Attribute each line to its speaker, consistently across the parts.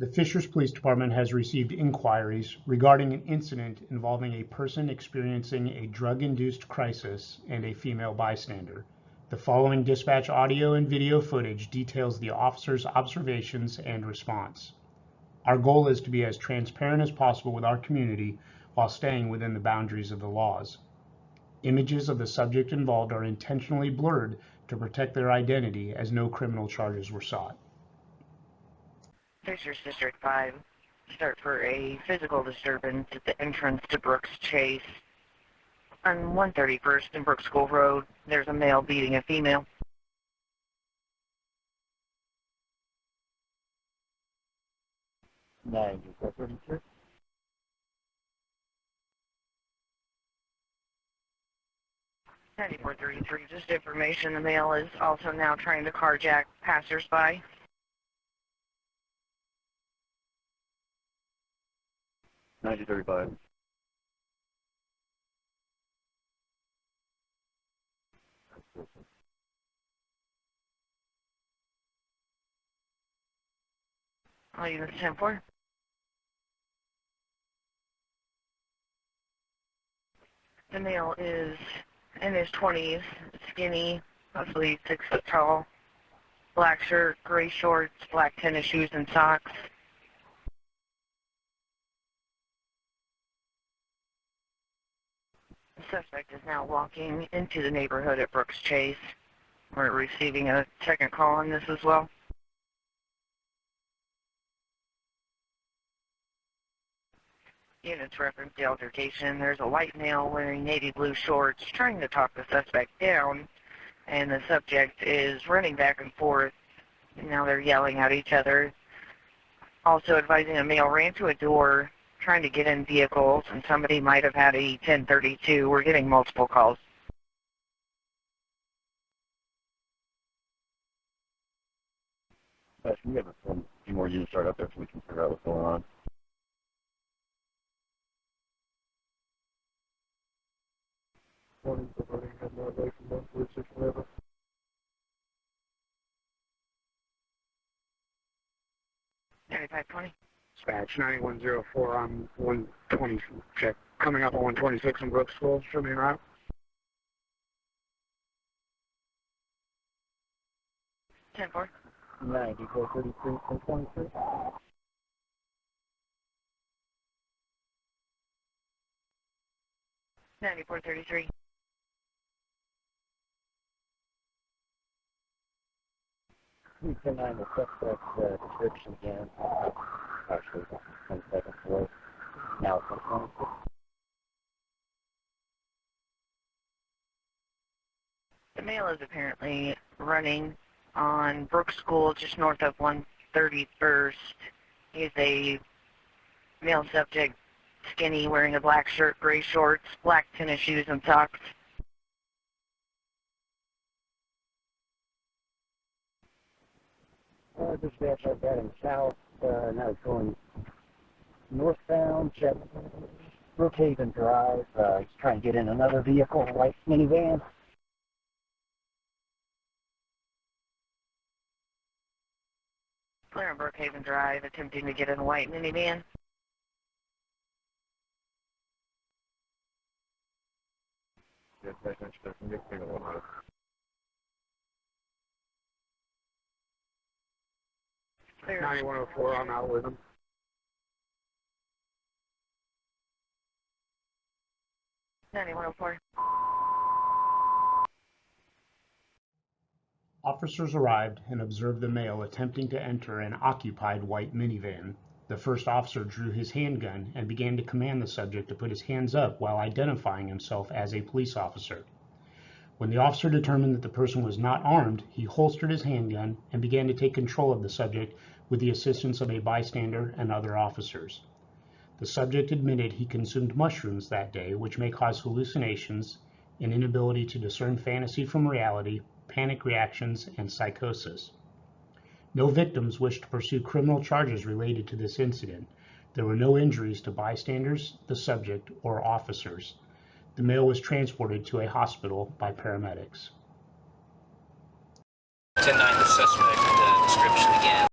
Speaker 1: The Fishers Police Department has received inquiries regarding an incident involving a person experiencing a drug-induced crisis and a female bystander. The following dispatch audio and video footage details the officer's observations and response. Our goal is to be as transparent as possible with our community while staying within the boundaries of the laws. Images of the subject involved are intentionally blurred to protect their identity, as no criminal charges were sought.
Speaker 2: Fishers District 5, start for a physical disturbance at the entrance to Brooks Chase. On 131st and Brooks School Road, there's a male beating a female.
Speaker 3: Nine, 433.
Speaker 2: Just information, the male is also now trying to carjack passersby.
Speaker 3: 9035.
Speaker 2: All units 10-4. The male is in his 20s, skinny, roughly 6 foot tall, black shirt, gray shorts, black tennis shoes and socks. The suspect is now walking into the neighborhood at Brooks Chase. We're receiving a second call on this as well. Units reference the altercation. There's a white male wearing navy blue shorts trying to talk the suspect down, and the subject is running back and forth. Now they're yelling at each other. Also advising a male ran to a door trying to get in vehicles, and somebody might have had a 1032. We're getting multiple calls.
Speaker 3: Can we have a few more units start up there so we can figure out what's going on? Morning, reporting head northway from 146 whatever.
Speaker 4: Dispatch 9104 on 120, check. Coming up on 126 in Brooks School, show me around.
Speaker 2: 10-4.
Speaker 3: 9433 from 23.
Speaker 2: 9433.
Speaker 3: We can the suspect's description again. Actually, 10 seconds away. Now it's 26.
Speaker 2: The male is apparently running on Brooks School just north of 131st. He's a male subject, skinny, wearing a black shirt, gray shorts, black tennis shoes and socks.
Speaker 3: Dispatch, I've got him south, now it's going northbound, check Brookhaven Drive. He's trying to get in another vehicle, a white minivan.
Speaker 2: Clear on Brookhaven Drive, attempting to get in a white minivan. Clear.
Speaker 4: 9104, I'm out with him.
Speaker 1: Officers arrived and observed the male attempting to enter an occupied white minivan. The first officer drew his handgun and began to command the subject to put his hands up while identifying himself as a police officer. When the officer determined that the person was not armed, he holstered his handgun and began to take control of the subject with the assistance of a bystander and other officers. The subject admitted he consumed mushrooms that day, which may cause hallucinations, an inability to discern fantasy from reality, panic reactions, and psychosis. No victims wished to pursue criminal charges related to this incident. There were no injuries to bystanders, the subject, or officers. The male was transported to a hospital by paramedics.
Speaker 5: 10-9, the suspect description again.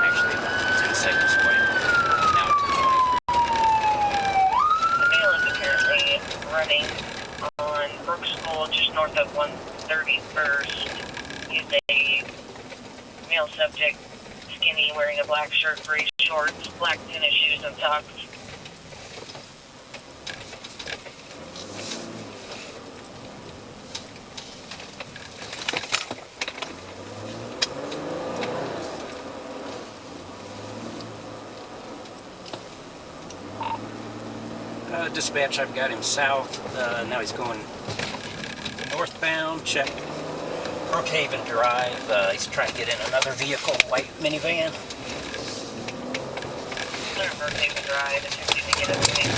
Speaker 5: Actually,
Speaker 2: running on Brook School, just north of 131st. He's a male subject, skinny, wearing a black shirt, gray shorts, black tennis shoes, and socks.
Speaker 5: Dispatch, I've got him south. Now he's going northbound. Check Brookhaven Drive. He's trying to get in another vehicle, white minivan.
Speaker 2: Clear Brookhaven Drive, attempting to get up to Main.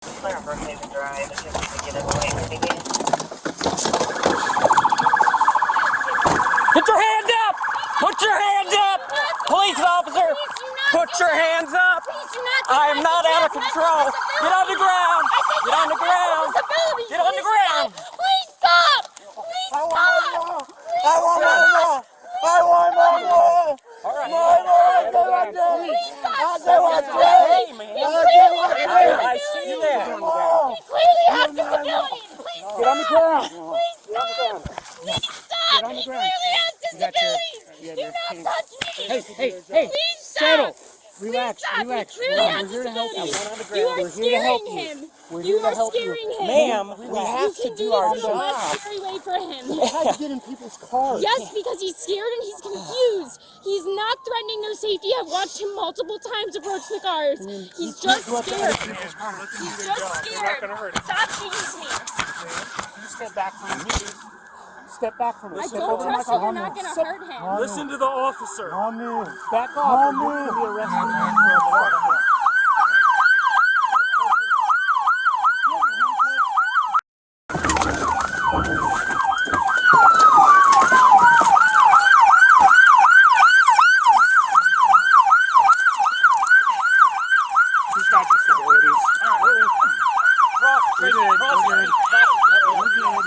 Speaker 2: Clear Brookhaven Drive, attempting to get in the white minivan.
Speaker 5: Put your hands up! Put your hands up! Police officer! Put your hands up! I am not out of control! Get on the ground! Get on the ground! Get on the ground!
Speaker 6: Please stop! Please stop!
Speaker 5: I want more! I want more! All right. Hey, man. I see that.
Speaker 6: He clearly has disabilities! Please stop!
Speaker 4: Get on the ground.
Speaker 6: Please stop! Please stop! He clearly has disabilities! Do not touch me!
Speaker 4: Hey,
Speaker 6: Please stop!
Speaker 4: Relax,
Speaker 6: Please stop!
Speaker 4: relax.
Speaker 6: He clearly has
Speaker 4: We're here to help you.
Speaker 6: disabilities! You are scaring him!
Speaker 4: We're
Speaker 6: You
Speaker 4: here to
Speaker 6: are
Speaker 4: help you.
Speaker 6: scaring him!
Speaker 5: Ma'am, we have to do our
Speaker 6: You can do this in a
Speaker 5: job.
Speaker 6: less scary way for him!
Speaker 4: How to get in people's cars?
Speaker 6: Yes, because he's scared and he's confused. He's not threatening their safety. I've watched him multiple times approach the cars. He's just scared. He's just scared. Stop teasing me.
Speaker 4: Step back from me. Step back from me.
Speaker 6: I don't trust you. You're not going to hurt him.
Speaker 4: Listen to the officer. Back off. You're going to be arrested. We're good.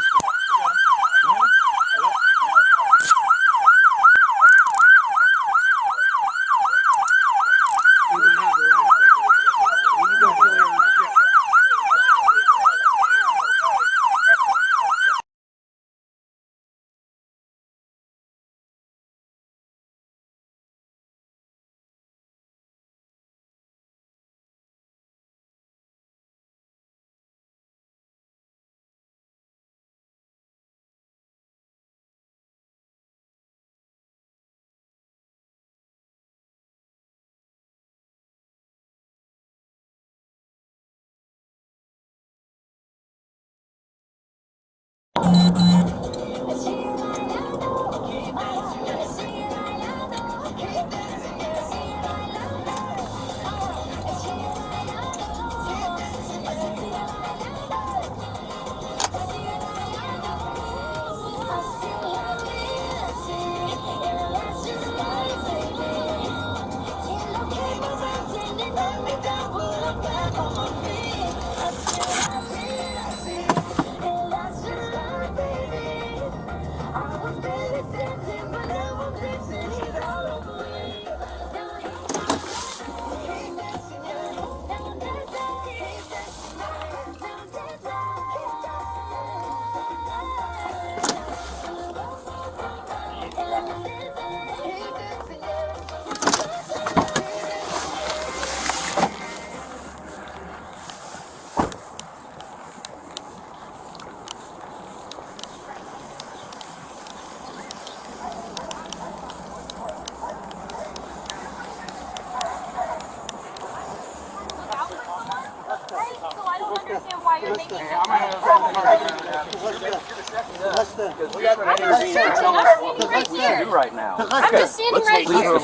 Speaker 5: Right now.
Speaker 6: I'm just standing right here.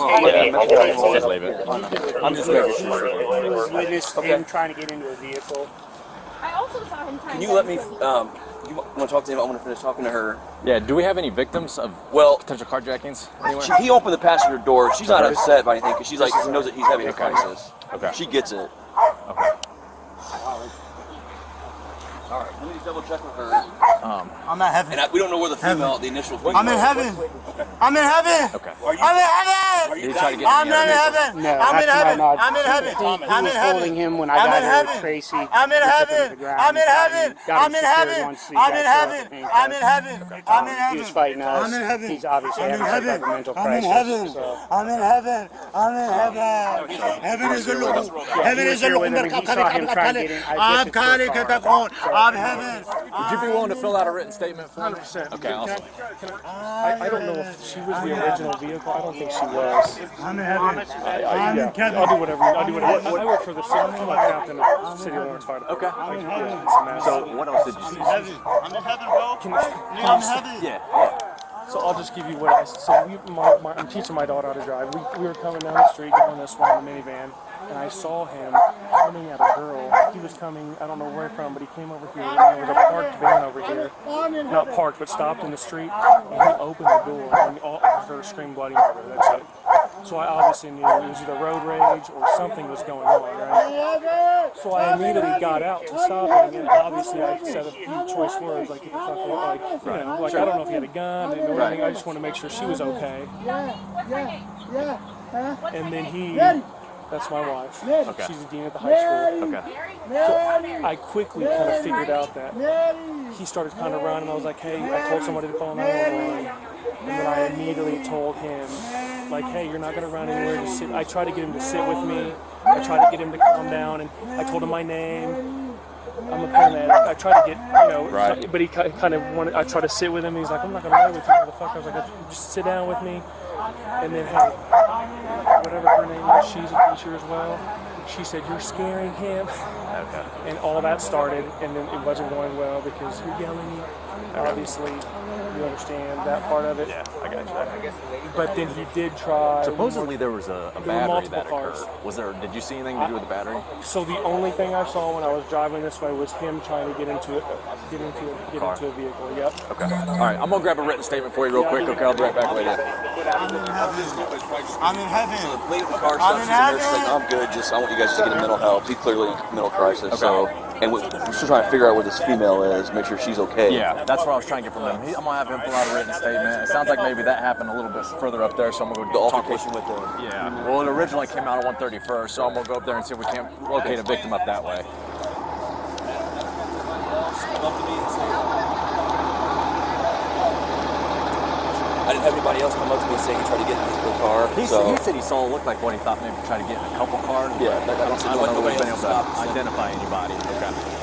Speaker 5: Just leave it. I'm just making sure.
Speaker 1: He was witnessed him trying to get into a vehicle.
Speaker 6: I also saw him trying
Speaker 7: Can you let me, you want to talk to him? I want to finish talking to her.
Speaker 5: Yeah, do we have any victims of potential carjackings anywhere?
Speaker 7: He opened the passenger door. She's not upset by anything because she's like, she knows that he's having a crisis.
Speaker 5: Okay.
Speaker 7: She gets it.
Speaker 5: Okay.
Speaker 7: All right, let me double check with her.
Speaker 3: I'm in heaven.
Speaker 7: And we don't know where the female, the initial female.
Speaker 3: I'm in heaven. I'm in heaven.
Speaker 5: Okay.
Speaker 3: I'm in heaven.
Speaker 5: Did he try to get
Speaker 3: I'm
Speaker 5: in
Speaker 3: in
Speaker 5: the other
Speaker 3: heaven.
Speaker 1: No,
Speaker 3: I'm in
Speaker 1: not to my
Speaker 3: heaven.
Speaker 1: knowledge.
Speaker 3: I'm in heaven.
Speaker 1: He
Speaker 3: I'm
Speaker 1: was
Speaker 3: in
Speaker 1: holding
Speaker 3: heaven.
Speaker 1: him when I
Speaker 3: I'm
Speaker 1: got
Speaker 3: in
Speaker 1: here
Speaker 3: heaven.
Speaker 1: with Tracy.
Speaker 3: I'm in
Speaker 1: We took him to
Speaker 3: heaven.
Speaker 1: the ground,
Speaker 3: I'm in heaven.
Speaker 1: got
Speaker 3: I'm
Speaker 1: him
Speaker 3: in
Speaker 1: secured
Speaker 3: heaven.
Speaker 1: once he
Speaker 3: I'm
Speaker 1: got
Speaker 3: in
Speaker 1: shot
Speaker 3: heaven.
Speaker 1: with handcuffs.
Speaker 3: I'm in heaven. I'm in
Speaker 1: He was
Speaker 3: heaven.
Speaker 1: fighting us.
Speaker 3: I'm in heaven.
Speaker 1: He's obviously
Speaker 3: I'm in
Speaker 1: having
Speaker 3: heaven.
Speaker 1: a mental
Speaker 3: I'm in
Speaker 1: crisis.
Speaker 3: heaven.
Speaker 1: So.
Speaker 3: I'm in heaven. I'm in heaven. Heaven is a look. Heaven is a look. I'm calling Katakon. I'm heaven.
Speaker 5: Would you be willing to fill out a written statement for me?
Speaker 8: 100%.
Speaker 5: Okay, awesome.
Speaker 8: I don't know if she was the original vehicle. I don't think she was.
Speaker 3: I'm in heaven. I'm in heaven.
Speaker 8: I'll do whatever. I'll do whatever. I work for the city. I'm like captain of City of Lawrence Fire Department.
Speaker 5: Okay. So what else did you see?
Speaker 3: I'm in heaven, bro. I'm in heaven.
Speaker 5: Yeah.
Speaker 8: So I'll just give you what I so I'm teaching my daughter how to drive. We were coming down the street going this way in the minivan, and I saw him coming at a girl. He was coming, I don't know where from, but he came over here, and there was a parked van over here. Not parked, but stopped in the street, and he opened the door, and I heard her scream bloody murder. That's it. So I obviously knew it was either road rage or something was going on, right? So I immediately got out to stop him, and obviously I said a few choice words like, "Get the fuck away," like, you know, like I don't know if he had a gun, I didn't know anything. I just want to make sure she was okay. And then that's my wife.
Speaker 5: Okay.
Speaker 8: She's a dean at the high school.
Speaker 5: Okay.
Speaker 8: So I quickly kind of figured out that he started kind of running. I was like, hey, I told somebody to call 911. And then I immediately told him, like, hey, you're not going to run anywhere. Just sit. I tried to get him to sit with me. I tried to get him to calm down. And I told him my name. I'm a paramedic. I tried to get,
Speaker 5: Right.
Speaker 8: But he kind of wanted, I tried to sit with him. He's like, I'm not going to run with you, motherfucker. I was like, just sit down with me. And then, hey, whatever her name is, she's a teacher as well. She said, you're scaring him.
Speaker 5: Okay.
Speaker 8: And all that started, and then it wasn't going well because you're yelling. Obviously, you understand that part of it.
Speaker 5: Yeah, I got you.
Speaker 8: But then he did try.
Speaker 5: Supposedly there was a
Speaker 8: There were
Speaker 5: battery
Speaker 8: multiple
Speaker 5: that
Speaker 8: cars.
Speaker 5: occurred. Did you see anything to do with the battery?
Speaker 8: So the only thing I saw when I was driving this way was him trying to get into a vehicle. Yep.
Speaker 5: Okay. All right, I'm gonna grab a written statement for you real quick. Okay, I'll be right back with you.
Speaker 3: I'm in heaven.
Speaker 7: So the lady with the car
Speaker 3: I'm
Speaker 7: stuff,
Speaker 3: in
Speaker 7: she's in there, she's
Speaker 3: heaven.
Speaker 7: like, I'm good, just I want you guys to get him mental help. He's clearly in mental crisis.
Speaker 5: Okay.
Speaker 7: So, and we're still trying to figure out where this female is, make sure she's okay.
Speaker 5: Yeah, that's what I was trying to get from them. I'm gonna have him fill out a written statement. It sounds like maybe that happened a little bit further up there, so I'm gonna
Speaker 7: The
Speaker 5: go talk with
Speaker 7: altercation with the...
Speaker 5: Yeah. Well, it originally came out on 131st, so I'm gonna go up there and see if we can't locate a victim up that way.
Speaker 7: I didn't have anybody else come up to me saying he tried to get into the car.
Speaker 5: He said he saw it looked like what he thought maybe tried to get in a couple cars.
Speaker 7: Yeah,
Speaker 5: but
Speaker 7: I don't see
Speaker 5: I don't know
Speaker 7: nobody
Speaker 5: if we've been able
Speaker 7: else
Speaker 5: to
Speaker 7: stopped.
Speaker 5: identify anybody. Okay.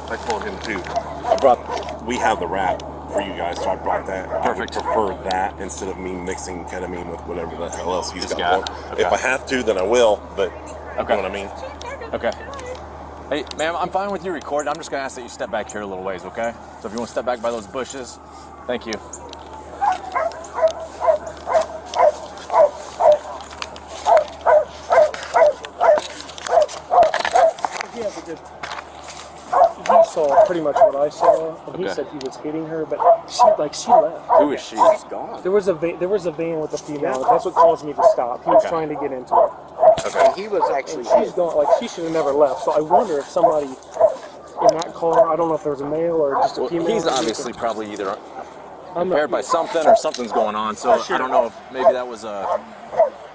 Speaker 9: I told him too. We have the wrap for you guys, so I brought that.
Speaker 10: Perfect.
Speaker 9: I would prefer that instead of me mixing ketamine with whatever the hell else he's
Speaker 10: This
Speaker 9: got.
Speaker 10: guy? Okay.
Speaker 9: If I have to, then I will, but
Speaker 10: Okay.
Speaker 9: you know what I mean?
Speaker 10: Okay. Hey, ma'am, I'm fine with you recording. I'm just going to ask that you step back here a little ways, okay? So if you want to step back by those bushes, thank you.
Speaker 8: Yeah, but he saw pretty much what I saw, and he
Speaker 10: Okay.
Speaker 8: said he was hitting her, but she left.
Speaker 10: Who is she?
Speaker 3: She's gone.
Speaker 8: There was a van with a female. That's what caused me to stop. He was
Speaker 10: Okay.
Speaker 8: trying to get into it.
Speaker 3: And he was actually.
Speaker 8: She's gone. Like she should have never left. So I wonder if somebody in that car. I don't know if there was a male or just a
Speaker 10: Well,
Speaker 8: female.
Speaker 10: he's obviously probably either
Speaker 8: I'm
Speaker 10: impaired by something or something's going on. So I don't know if maybe that was a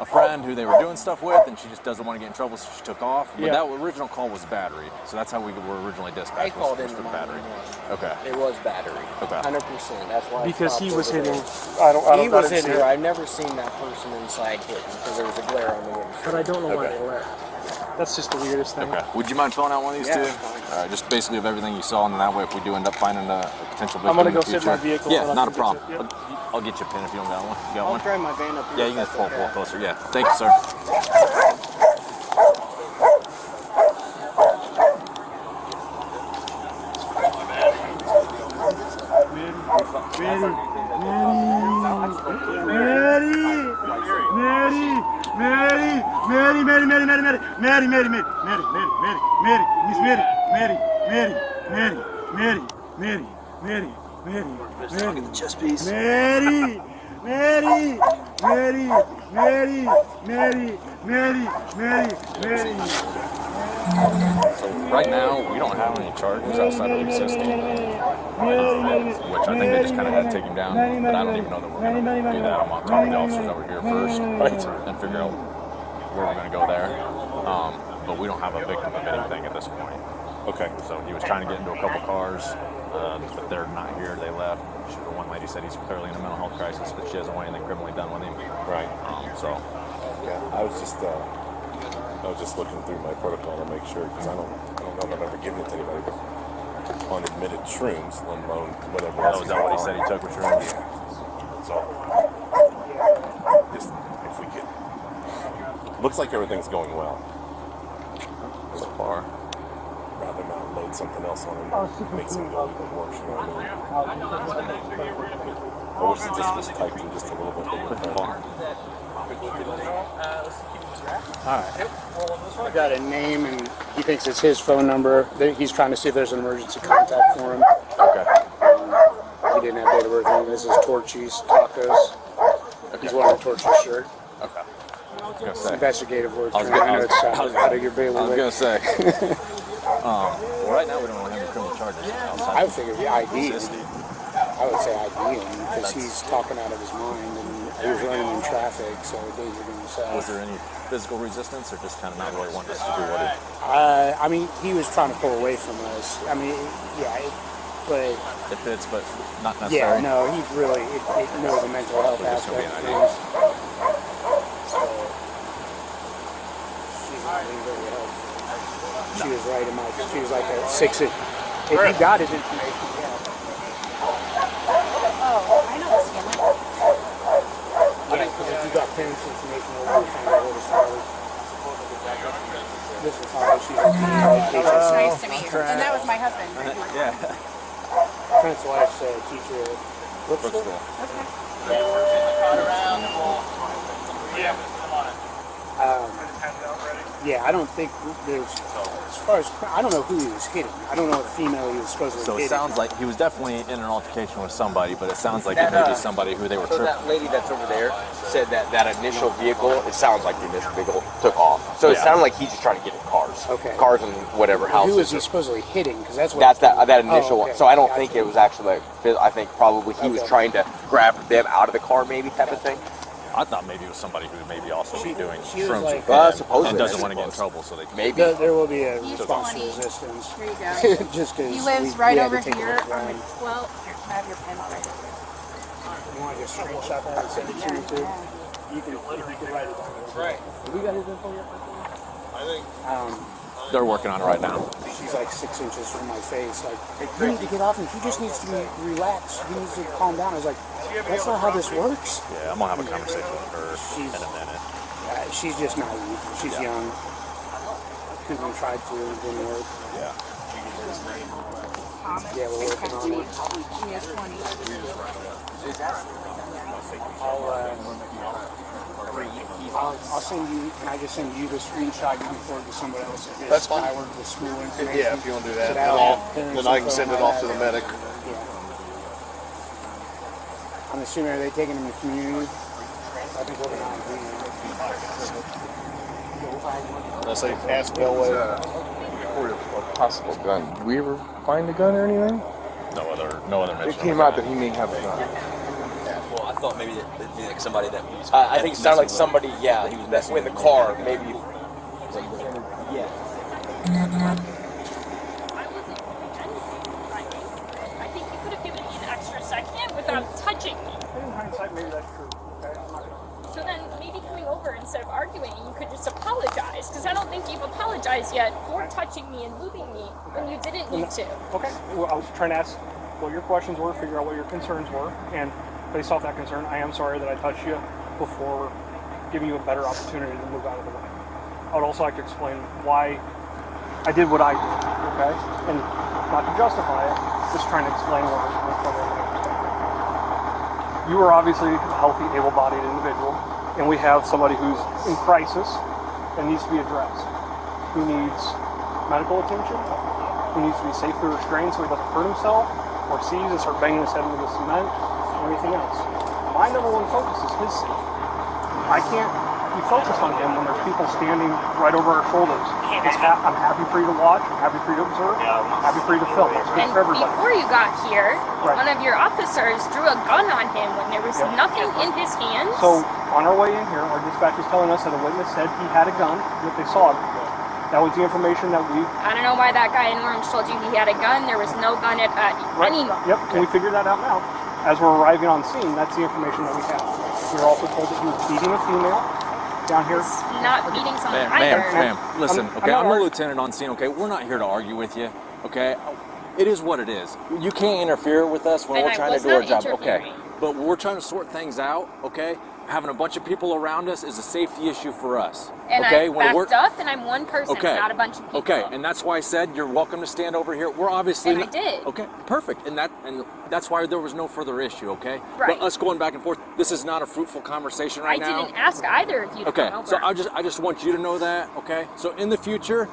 Speaker 10: friend who they were doing stuff with, and she just doesn't want to get in trouble, so she took off. But
Speaker 8: Yeah.
Speaker 10: that original call was battery, so that's how we were originally dispatched.
Speaker 3: I called
Speaker 10: was
Speaker 3: in
Speaker 10: for
Speaker 3: the
Speaker 10: battery.
Speaker 3: 911.
Speaker 10: Okay.
Speaker 3: It was battery.
Speaker 10: Okay.
Speaker 3: 100%. That's why. I
Speaker 8: because
Speaker 3: stopped
Speaker 8: he was
Speaker 3: over there.
Speaker 8: hitting. I don't.
Speaker 3: He was
Speaker 8: I didn't
Speaker 3: hitting
Speaker 8: see
Speaker 3: her.
Speaker 8: it.
Speaker 3: I've never seen that person inside hitting because there was a glare on the windshield.
Speaker 8: But I don't know why
Speaker 10: Okay.
Speaker 8: they left. That's just the weirdest thing.
Speaker 10: Okay. Would you mind filling out one of these
Speaker 3: Yeah,
Speaker 10: two?
Speaker 3: it's fine.
Speaker 10: All right. Just basically of everything you saw, and then that way, if we do end up finding a potential victim
Speaker 8: I'm gonna
Speaker 10: in the
Speaker 8: go sit in
Speaker 10: future,
Speaker 8: my vehicle
Speaker 10: Yeah,
Speaker 8: and
Speaker 10: not a
Speaker 8: I'll
Speaker 10: problem.
Speaker 8: get you-
Speaker 10: I'll get you a pin if you don't got one. You got
Speaker 3: I'll
Speaker 10: one?
Speaker 3: drive my van up here.
Speaker 10: Yeah, you can
Speaker 3: if
Speaker 10: just pull
Speaker 3: that's okay.
Speaker 10: closer. Yeah. Thank you, sir. So right now, we don't have any charges outside of existing, which I think they just kind of had to take him down. But I don't even know that we're going to do that. I'm going to talk to the officers over here first, and figure out where we're going to go there. But we don't have a victim of anything at this point.
Speaker 9: Okay.
Speaker 10: So he was trying to get into a couple cars, but they're not here. They left. The one lady said he's clearly in a mental health crisis, but she doesn't want anything criminally done with him.
Speaker 9: Right.
Speaker 10: So
Speaker 9: Yeah. I was just looking through my protocol to make sure because I don't know if I've ever given it to anybody with unadmitted shrooms, let alone whatever else.
Speaker 10: is that what he said he took with shrooms?
Speaker 9: Yeah. So just if we could. Looks like everything's going well.
Speaker 10: So far.
Speaker 9: Rather not load something else on him that makes him go even worse, you know what I mean? I wish it just was typed in just a little bit bigger.
Speaker 8: I got a name, and he thinks it's his phone number. He's trying to see if there's an emergency contact for him.
Speaker 10: Okay.
Speaker 8: He didn't have date of birth. And this is Torchy's Tacos. He's wearing a Torchy shirt.
Speaker 10: Okay. I was gonna
Speaker 8: It's
Speaker 10: say.
Speaker 8: investigative work.
Speaker 10: I was
Speaker 8: I
Speaker 10: gonna-
Speaker 8: know
Speaker 10: I
Speaker 8: it's
Speaker 10: was- I was-
Speaker 8: out of your
Speaker 10: I
Speaker 8: bailiwick.
Speaker 10: was gonna say. Well, right now we don't have any criminal charges outside.
Speaker 8: I would think it'd be ID.
Speaker 10: existing.
Speaker 8: I would say ID him because he's talking out of his mind and he was running in traffic, so danger to himself.
Speaker 10: Was there any physical resistance, or just kind of not really wanting us to do what it?
Speaker 8: I mean, he was trying to pull away from us. I mean, yeah, but
Speaker 10: It fits, but not
Speaker 8: yeah,
Speaker 10: necessary.
Speaker 8: no, he's really it knows the mental health
Speaker 10: But just gonna be
Speaker 8: aspect
Speaker 10: an
Speaker 8: of
Speaker 10: idea.
Speaker 8: things. So she's not being very helpful. She was right in my. She was like a 6. If you got his information, yeah.
Speaker 6: Oh, I know this family.
Speaker 8: Yeah, because if you got parents' information, we'll find out what it's Harley. This is Harley. She's a
Speaker 6: Nice to meet you. And that was my husband.
Speaker 10: Yeah.
Speaker 8: Trent's wife's a teacher at Brookville.
Speaker 10: Brooksville.
Speaker 8: Yeah, I don't think there's, as far as, I don't know who he was hitting. I don't know what female he was supposed to
Speaker 10: So
Speaker 8: be
Speaker 10: it
Speaker 8: hitting.
Speaker 10: sounds like he was definitely in an altercation with somebody, but it sounds like it may be somebody who they were
Speaker 11: So
Speaker 10: tripping.
Speaker 11: that lady that's over there said that that initial vehicle, it sounds like the initial vehicle took off. So it
Speaker 10: Yeah.
Speaker 11: sounded like he's just trying to get in cars.
Speaker 10: cars.
Speaker 3: Okay.
Speaker 10: Cars and whatever
Speaker 3: Who
Speaker 10: houses.
Speaker 3: was he supposedly hitting? Because that's what.
Speaker 10: That's that initial
Speaker 3: okay.
Speaker 10: one. So I don't
Speaker 3: Gotcha.
Speaker 10: think it was actually like, I think probably he was trying to grab them out of the car, maybe type of thing. I thought maybe it was somebody who maybe also be doing
Speaker 3: she was
Speaker 10: shrooms
Speaker 3: like-
Speaker 10: with
Speaker 3: supposedly.
Speaker 10: and doesn't want to get in trouble, so they
Speaker 7: Maybe.
Speaker 3: There will be a
Speaker 6: He's
Speaker 3: response to
Speaker 6: 20.
Speaker 3: resistance.
Speaker 6: Here you go.
Speaker 3: Just because
Speaker 6: He lives right over here on the 12th. Here, I have your pen right here.
Speaker 3: You want to just screenshot that and send it to you too? You can write it down.
Speaker 10: Right.
Speaker 3: We got his info yet?
Speaker 10: I think. They're working on it right now.
Speaker 3: She's like 6 inches from my face. Like, you need to get off him. He just needs to be relaxed. He needs to calm down. I was like, that's not how this works.
Speaker 10: Yeah, I'm gonna have a conversation with her in a minute.
Speaker 3: She's just naive. She's young. Couldn't try to. It didn't work.
Speaker 10: Yeah.
Speaker 3: Yeah, we're working on it.
Speaker 6: He is 20.
Speaker 3: I'll send you. Can I just send you the screenshot? You can forward to somebody else.
Speaker 9: That's fine.
Speaker 3: I work with the school information.
Speaker 9: Yeah, if you want to do that,
Speaker 3: So that'll have
Speaker 9: then I can send it off to the medic.
Speaker 3: Yeah. I'm assuming, are they taking them to community? I think we're going to
Speaker 9: Let's say ask Bellway.
Speaker 11: A possible gun. Did we ever find a gun or anything?
Speaker 10: No other mention.
Speaker 11: It came out that he may have a gun.
Speaker 7: Well, I thought maybe it'd be like somebody that was.
Speaker 10: I think it sounded like somebody. Yeah, he was messing with the car. Maybe.
Speaker 7: Yeah.
Speaker 6: I think you could have given me an extra second without touching me.
Speaker 8: In hindsight, maybe that's true. Okay, I'm not gonna...
Speaker 6: So then maybe coming over instead of arguing, you could just apologize. Because I don't think you've apologized yet for touching me and moving me when you didn't need to.
Speaker 8: Okay, well, I was trying to ask what your questions were, figure out what your concerns were, and based off that concern, I am sorry that I touched you before giving you a better opportunity to move out of the way. I would also like to explain why I did what I did, okay? And not to justify it, just trying to explain what was from my perspective. You are obviously a healthy, able-bodied individual, and we have somebody who's in crisis and needs to be addressed, who needs medical attention, who needs to be safely restrained so he doesn't hurt himself or sees and start banging his head into the cement or anything else. My number one focus is his safety. I can't be focused on him when there's people standing right over our shoulders. I'm happy for you to watch, I'm happy for you to observe, I'm happy for you to film. It's good
Speaker 6: And
Speaker 8: for everybody.
Speaker 6: before you got here,
Speaker 8: Right.
Speaker 6: one of your officers drew a gun on him when there was nothing in his hands.
Speaker 8: So on our way in here, our dispatch was telling us that a witness said he had a gun, that they saw it. That was the information that we...
Speaker 6: I don't know why that guy in orange told you he had a gun. There was no gun at any...
Speaker 8: Yep, and we figured that out now. As we're arriving on scene, that's the information that we have. We were also told that he was beating a female down here.
Speaker 6: Not beating someone either.
Speaker 10: Ma'am, listen, okay, I'm a
Speaker 8: not
Speaker 10: lieutenant on scene, okay? We're not here to argue with you, okay? It is what it is. You can't interfere with us when
Speaker 6: And
Speaker 10: we're
Speaker 6: I
Speaker 10: trying to
Speaker 6: was
Speaker 10: do our
Speaker 6: not
Speaker 10: job, okay?
Speaker 6: interfering.
Speaker 10: But we're trying to sort things out, okay? Having a bunch of people around us is a safety issue for us,
Speaker 6: And
Speaker 10: okay?
Speaker 6: I backed up, and I'm one person,
Speaker 10: Okay.
Speaker 6: not a bunch of people.
Speaker 10: Okay, and that's why I said you're welcome to stand over here. We're obviously
Speaker 6: And I did.
Speaker 10: Okay, perfect. And that's why there was no further issue, okay?
Speaker 6: Right.
Speaker 10: But us going back and forth, this is not a fruitful conversation right
Speaker 6: I
Speaker 10: now.
Speaker 6: didn't ask either of you to
Speaker 10: Okay,
Speaker 6: come over.
Speaker 10: so I just want you to know that, okay? So in the future,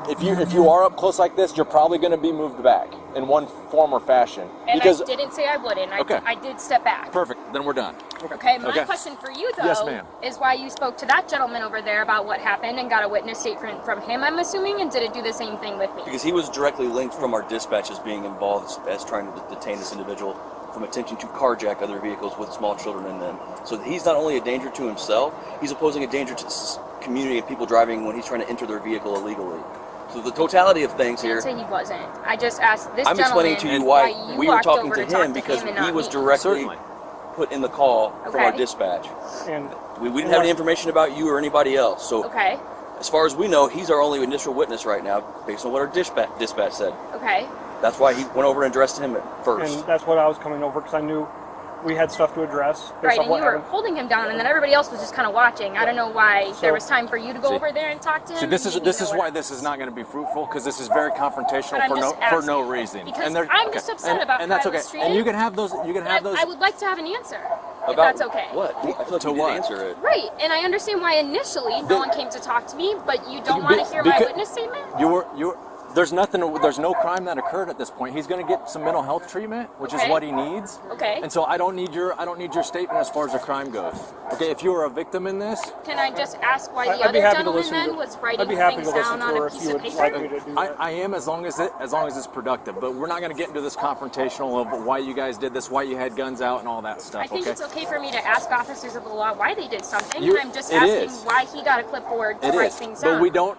Speaker 10: if you are up close like this, you're probably going to be moved back in one form or fashion.
Speaker 6: And
Speaker 10: because
Speaker 6: I didn't say I wouldn't.
Speaker 10: Okay.
Speaker 6: I did step back.
Speaker 10: perfect, then we're done.
Speaker 6: Okay, my
Speaker 10: Okay.
Speaker 6: question for you, though,
Speaker 10: Yes, ma'am.
Speaker 6: is why you spoke to that gentleman over there about what happened and got a witness statement from him, I'm assuming, and didn't do the same thing with me.
Speaker 7: Because he was directly linked from our dispatch as being involved as trying to detain this individual from attempting to carjack other vehicles with small children in them. So he's not only a danger to himself, he's posing a danger to the community and people driving when he's trying to enter their vehicle illegally. So the totality of things
Speaker 6: I
Speaker 7: here,
Speaker 6: didn't say he wasn't. I just asked this
Speaker 7: I'm
Speaker 6: gentleman
Speaker 7: explaining to you why
Speaker 6: you
Speaker 7: we were
Speaker 6: walked
Speaker 7: talking
Speaker 6: over
Speaker 7: to
Speaker 6: talk
Speaker 7: him because
Speaker 6: and
Speaker 7: he
Speaker 6: not
Speaker 7: was
Speaker 6: me.
Speaker 7: directly
Speaker 10: Certainly.
Speaker 7: put in the call from our
Speaker 6: Okay.
Speaker 7: dispatch.
Speaker 8: And
Speaker 7: We didn't have any information about you or anybody else. So
Speaker 6: Okay,
Speaker 7: as far as we know, he's our only initial witness right now based on what our dispatch said.
Speaker 6: okay.
Speaker 7: That's why he went over and addressed him at first.
Speaker 8: and that's what I was coming over because I knew we had stuff to address. based
Speaker 6: Right,
Speaker 8: off
Speaker 6: and
Speaker 8: what
Speaker 6: you were
Speaker 8: happened.
Speaker 6: holding him down, and then everybody else was just kind of watching. I don't know why there
Speaker 8: So-
Speaker 6: was time for you to go
Speaker 10: See-
Speaker 6: over there and talk to him.
Speaker 10: See, this is
Speaker 6: You didn't know
Speaker 10: why
Speaker 6: what-
Speaker 10: this is not going to be fruitful because this is very confrontational
Speaker 6: But I'm
Speaker 10: for
Speaker 6: just
Speaker 10: no
Speaker 6: asking,
Speaker 10: reason.
Speaker 6: because
Speaker 10: there-
Speaker 6: I'm just upset
Speaker 10: and,
Speaker 6: about
Speaker 10: and that's
Speaker 6: how I
Speaker 10: okay.
Speaker 6: was
Speaker 10: And you can have those. You can have those.
Speaker 6: I would like to have an answer, if
Speaker 7: About
Speaker 6: that's okay.
Speaker 7: What? I feel like
Speaker 10: To
Speaker 7: you
Speaker 10: what?
Speaker 7: didn't answer it.
Speaker 6: Right, and I understand why initially no one came to talk to me, but you don't
Speaker 10: Be-
Speaker 6: want to hear my
Speaker 10: because-
Speaker 6: witness statement?
Speaker 10: There's no crime that occurred at this point. He's going to get some mental health treatment, which is what he needs.
Speaker 6: Okay.
Speaker 10: And so I don't need your statement as far as the crime goes. Okay, if you were a victim in this,
Speaker 6: can I just ask why the other gentleman then was writing things down on a piece of paper?
Speaker 10: I am, as long as it's productive. But we're not going to get into this confrontational of why you guys did this, why you had guns out, and all that stuff.
Speaker 6: I think it's okay for me to ask officers of the law why they did something,
Speaker 10: and
Speaker 6: I'm just asking why he got a clipboard to write things down.
Speaker 10: But we don't.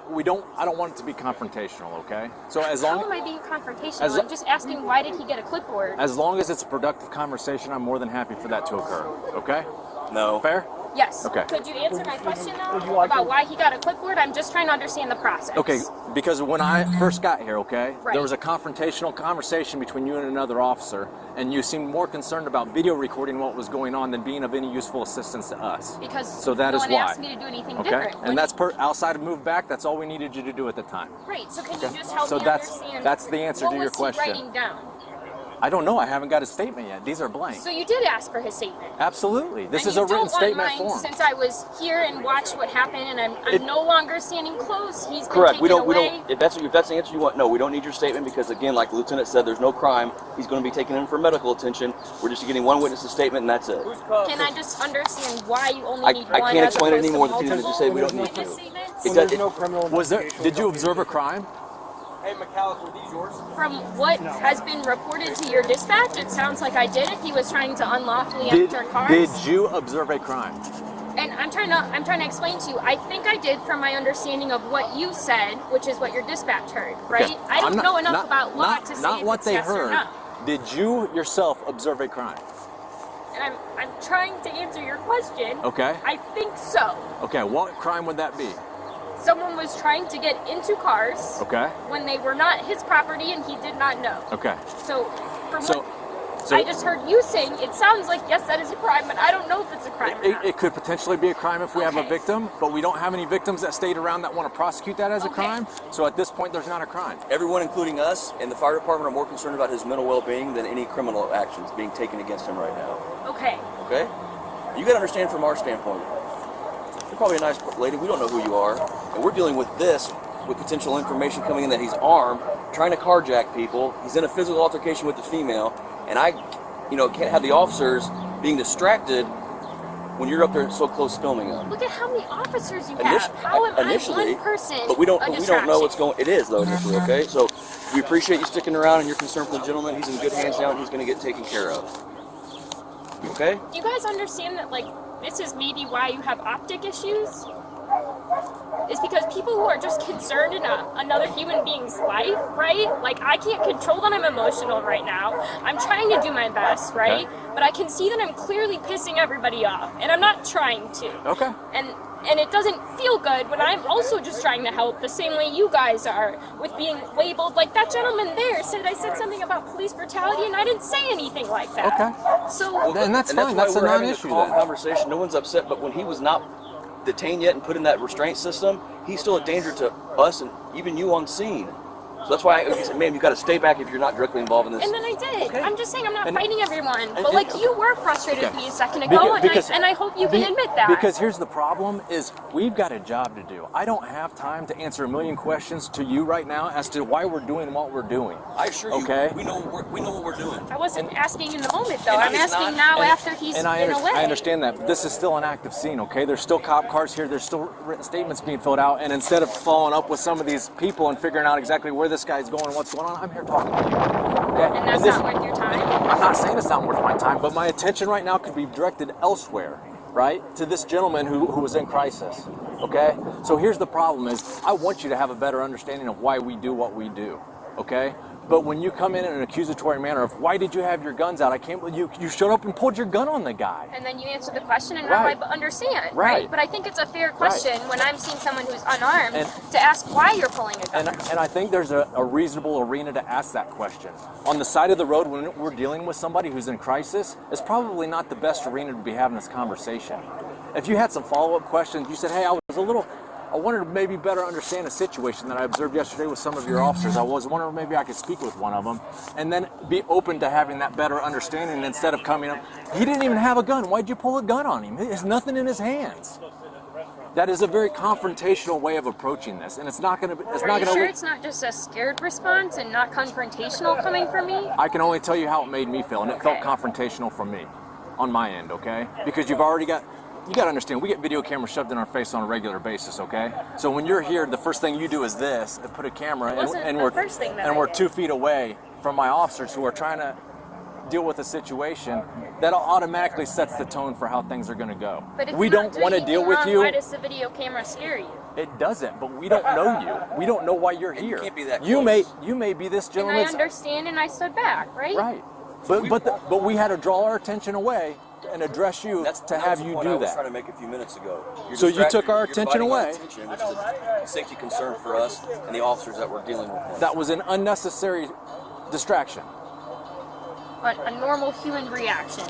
Speaker 10: I don't want it to be confrontational. Okay. So as long
Speaker 6: how am I being confrontational? I'm just asking why did he get a clipboard?
Speaker 10: As long as it's a productive conversation, I'm more than happy for that to occur. Okay.
Speaker 7: No.
Speaker 10: Fair?
Speaker 6: Yes.
Speaker 10: Okay.
Speaker 6: Could you answer my question though about why he got a clipboard? I'm just trying to understand the process.
Speaker 10: Okay, because when I first got here, there was a confrontational conversation between you and another officer, and you seemed more concerned about video recording what was going on than being of any useful assistance to us.
Speaker 6: Because
Speaker 10: so that
Speaker 6: no
Speaker 10: is
Speaker 6: one
Speaker 10: why.
Speaker 6: asked me to do anything different.
Speaker 10: And that's outside of move back. That's all we needed you to do at the time.
Speaker 6: Right. So can you just help me understand?
Speaker 10: That's the answer to your question.
Speaker 6: What was he writing down?
Speaker 10: I don't know. I haven't got his statement yet. These are blank.
Speaker 6: So you did ask for his statement?
Speaker 10: Absolutely. This is a written statement form.
Speaker 6: Since I was here and watched what happened, and I'm no longer standing close. He's been
Speaker 7: correct.
Speaker 6: Taken
Speaker 7: We don't.
Speaker 6: away.
Speaker 7: If that's the answer you want, no, we don't need your statement because again, like the lieutenant said, there's no crime. He's going to be taken in for medical attention. We're just getting one witness's statement, and that's it.
Speaker 6: Can I just understand why you only need one?
Speaker 7: I can't explain it anymore. The lieutenant just said we don't need to.
Speaker 10: Did you observe a crime?
Speaker 5: Hey, McAllister, these yours?
Speaker 6: From what has been reported to your dispatch, it sounds like I did it. He was trying to unlawfully enter cars.
Speaker 10: Did you observe a crime?
Speaker 6: And I'm trying to explain to you. I think I did from my understanding of what you said, which is what your dispatch heard, right?
Speaker 10: Okay.
Speaker 6: I don't know enough about law to say
Speaker 10: not
Speaker 6: if
Speaker 10: what
Speaker 6: it's
Speaker 10: they
Speaker 6: yes
Speaker 10: heard.
Speaker 6: or no.
Speaker 10: Did you yourself observe a crime?
Speaker 6: And I'm trying to answer your question.
Speaker 10: Okay.
Speaker 6: I think so.
Speaker 10: Okay, what crime would that be?
Speaker 6: Someone was trying to get into cars when they were not his property and he did not know.
Speaker 10: Okay.
Speaker 6: So, from what I just heard you saying, it sounds like, yes, that is a crime, but I don't know if it's a crime or not.
Speaker 10: It could potentially be a crime if we have a victim, but we don't have any victims that stayed around that want to prosecute that as a crime. So at this point, there's not a crime.
Speaker 7: Everyone, including us and the fire department, are more concerned about his mental well-being than any criminal actions being taken against him right now.
Speaker 6: Okay.
Speaker 7: Okay? You got to understand from our standpoint. You're probably a nice lady. We don't know who you are. And we're dealing with this, with potential information coming in that he's armed, trying to carjack people. He's in a physical altercation with the female. And I, can't have the officers being distracted when you're up there so close filming them.
Speaker 6: Look at how many officers you have. How am I one person?
Speaker 7: But we don't know what's going. It is though initially, okay? So we appreciate you sticking around and your concern for the gentleman. He's in good hands now, and he's going to get taken care of. Okay?
Speaker 6: Do you guys understand that, this is maybe why you have optic issues? Is because people who are just concerned in another human being's life, right? I can't control that I'm emotional right now. I'm trying to do my best, right?
Speaker 10: Okay.
Speaker 6: But I can see that I'm clearly pissing everybody off, and I'm not trying to.
Speaker 10: Okay.
Speaker 6: And it doesn't feel good when I'm also just trying to help the same way you guys are with being labeled. Like that gentleman there said I said something about police brutality, and I didn't say anything like that.
Speaker 10: Okay.
Speaker 6: So
Speaker 10: and that's fine.
Speaker 7: That's
Speaker 10: That's
Speaker 7: why
Speaker 10: a
Speaker 7: we're having
Speaker 10: non-issue
Speaker 7: a calm
Speaker 10: then.
Speaker 7: conversation. No one's upset, but when he was not detained yet and put in that restraint system, he's still a danger to us and even you on scene. So that's why I said, ma'am, you got to stay back if you're not directly involved in this.
Speaker 6: And then I did.
Speaker 7: Okay.
Speaker 6: I'm just saying I'm not fighting everyone. But you were frustrated with me a second
Speaker 10: Because-
Speaker 6: ago, and I hope you can admit that.
Speaker 10: Because here's the problem is we've got a job to do. I don't have time to answer a million questions to you right now as to why we're doing what we're doing.
Speaker 7: I assure you,
Speaker 10: okay?
Speaker 7: we know what we're doing.
Speaker 6: I wasn't asking in the moment, though.
Speaker 7: And
Speaker 6: I'm
Speaker 7: he's
Speaker 6: asking
Speaker 7: not-
Speaker 6: now after he's been away.
Speaker 10: I understand that, but this is still an active scene, okay? There's still cop cars here. There's still written statements being filled out. And instead of following up with some of these people and figuring out exactly where this guy's going and what's going on, I'm here talking to you. Okay?
Speaker 6: And that's not worth your time?
Speaker 10: I'm not saying it's not worth my time, but my attention right now could be directed elsewhere, right? To this gentleman who was in crisis, okay? So here's the problem is I want you to have a better understanding of why we do what we do, okay? But when you come in an accusatory manner of why did you have your guns out, I can't believe you showed up and pulled your gun on the guy.
Speaker 6: And then you answer the question, and now I understand,
Speaker 10: Right.
Speaker 6: But I think it's a fair question when I'm seeing someone who's unarmed to ask why you're pulling a gun.
Speaker 10: And I think there's a reasonable arena to ask that question. On the side of the road when we're dealing with somebody who's in crisis, it's probably not the best arena to be having this conversation. If you had some follow-up questions, you said, hey, I wanted to maybe better understand a situation that I observed yesterday with some of your officers. I was wondering maybe I could speak with one of them and then be open to having that better understanding instead of coming up. He didn't even have a gun. Why'd you pull a gun on him? There's nothing in his hands. That is a very confrontational way of approaching this, and it's not going to. It's
Speaker 6: Are
Speaker 10: not
Speaker 6: you
Speaker 10: going to.
Speaker 6: sure it's not just a scared response and not confrontational coming from me?
Speaker 10: I can only tell you how it made me feel, and it felt confrontational from me, on my end. Okay, because you've already got. You got to understand, we get video cameras shoved in our face on a regular basis. Okay, so when you're here, the first thing you do is this, and put a camera, and we're 2 feet away from my officers who are trying to deal with a situation that automatically sets the tone for how things are going to go.
Speaker 6: But if
Speaker 10: we
Speaker 6: you're not
Speaker 10: don't want to
Speaker 6: doing
Speaker 10: deal
Speaker 6: anything
Speaker 10: with
Speaker 6: wrong,
Speaker 10: you.
Speaker 6: Why does the video camera scare you?
Speaker 10: It doesn't, but we don't know you. We don't know why you're here.
Speaker 7: You can't be that
Speaker 10: You
Speaker 7: close.
Speaker 10: may be this
Speaker 6: And
Speaker 10: gentleman.
Speaker 6: I understand, and I stood back, right?
Speaker 10: Right. But we had to draw our attention away and address you to have you do
Speaker 7: I was
Speaker 10: that.
Speaker 7: trying to make a few minutes ago.
Speaker 10: So you took our attention away.
Speaker 7: Attention, which is a safety concern for us and the officers that we're dealing with.
Speaker 10: That was an unnecessary
Speaker 6: But a normal human reaction.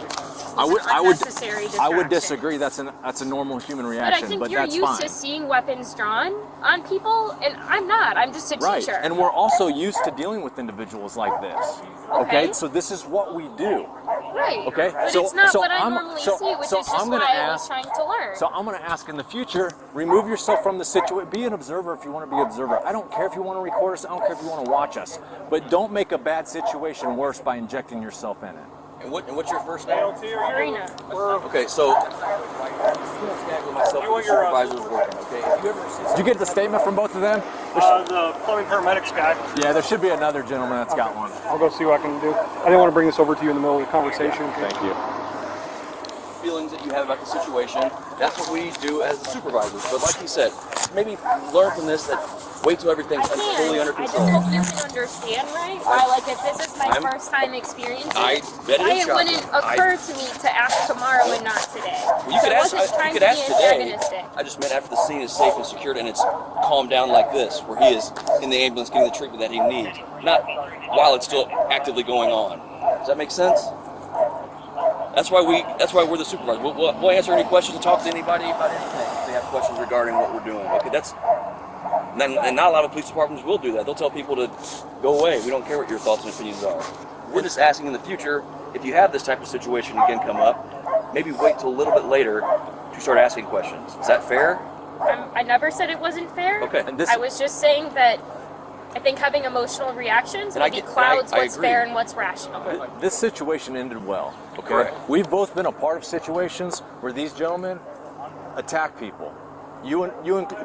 Speaker 10: I would
Speaker 6: Unnecessary distraction.
Speaker 10: disagree. That's a normal human
Speaker 6: But
Speaker 10: reaction.
Speaker 6: I think
Speaker 10: but
Speaker 6: you're
Speaker 10: that's
Speaker 6: used
Speaker 10: fine.
Speaker 6: to seeing weapons drawn on people, and I'm not. I'm just a
Speaker 10: Right,
Speaker 6: teacher.
Speaker 10: and we're also used to dealing with individuals like this. Okay, so this is what we do.
Speaker 6: Right.
Speaker 10: Okay,
Speaker 6: But
Speaker 10: so
Speaker 6: it's not
Speaker 10: so
Speaker 6: what I
Speaker 10: I'm
Speaker 6: normally
Speaker 10: so,
Speaker 6: see, which
Speaker 10: so
Speaker 6: is just
Speaker 10: I'm gonna
Speaker 6: why I was
Speaker 10: ask.
Speaker 6: trying to learn.
Speaker 10: So I'm going to ask in the future, remove yourself from the situation. Be an observer if you want to be an observer. I don't care if you want to record us. I don't care if you want to watch us. But don't make a bad situation worse by injecting yourself in it.
Speaker 7: And what's your first name?
Speaker 6: Marina.
Speaker 7: Okay, so myself and the supervisor's working. Okay, if you ever see
Speaker 10: Did you get the statement from both of them?
Speaker 8: The plumbing paramedics guy.
Speaker 10: Yeah, there should be another gentleman that's got one.
Speaker 8: I'll go see what I can do. I didn't want to bring this over to you in the middle of the conversation.
Speaker 10: Thank you.
Speaker 7: feelings that you have about the situation, that's what we do as the supervisors. But like you said, maybe learn from this that wait till everything's fully under
Speaker 6: I
Speaker 7: control.
Speaker 6: just hope you can understand, right? Why, like, if this is my first time experiencing
Speaker 7: I bet it
Speaker 6: why
Speaker 7: is
Speaker 6: it wouldn't
Speaker 7: shocking.
Speaker 6: occur to me to ask tomorrow and not today.
Speaker 7: Well, you could
Speaker 6: I
Speaker 7: ask.
Speaker 6: wasn't trying
Speaker 7: You could
Speaker 6: to
Speaker 7: ask
Speaker 6: be
Speaker 7: today.
Speaker 6: antagonistic.
Speaker 7: I just meant after the scene is safe and secured and it's calmed down like this, where he is in the ambulance getting the treatment that he needs, not while it's still actively going on. Does that make sense? That's why we're the supervisors. We'll answer any questions and talk to anybody about anything if they have questions regarding what we're doing. Okay, and not a lot of police departments will do that. They'll tell people to go away. We don't care what your thoughts and opinions are. We're just asking in the future, if you have this type of situation again come up, maybe wait till a little bit later to start asking questions. Is that fair?
Speaker 6: I never said it wasn't fair.
Speaker 7: Okay. And
Speaker 6: I was just saying that I think having emotional reactions maybe clouds what's
Speaker 10: agree.
Speaker 6: fair and what's rational.
Speaker 10: This situation ended well. Okay,
Speaker 7: Correct.
Speaker 10: We've both been a part of situations where these gentlemen attack people, you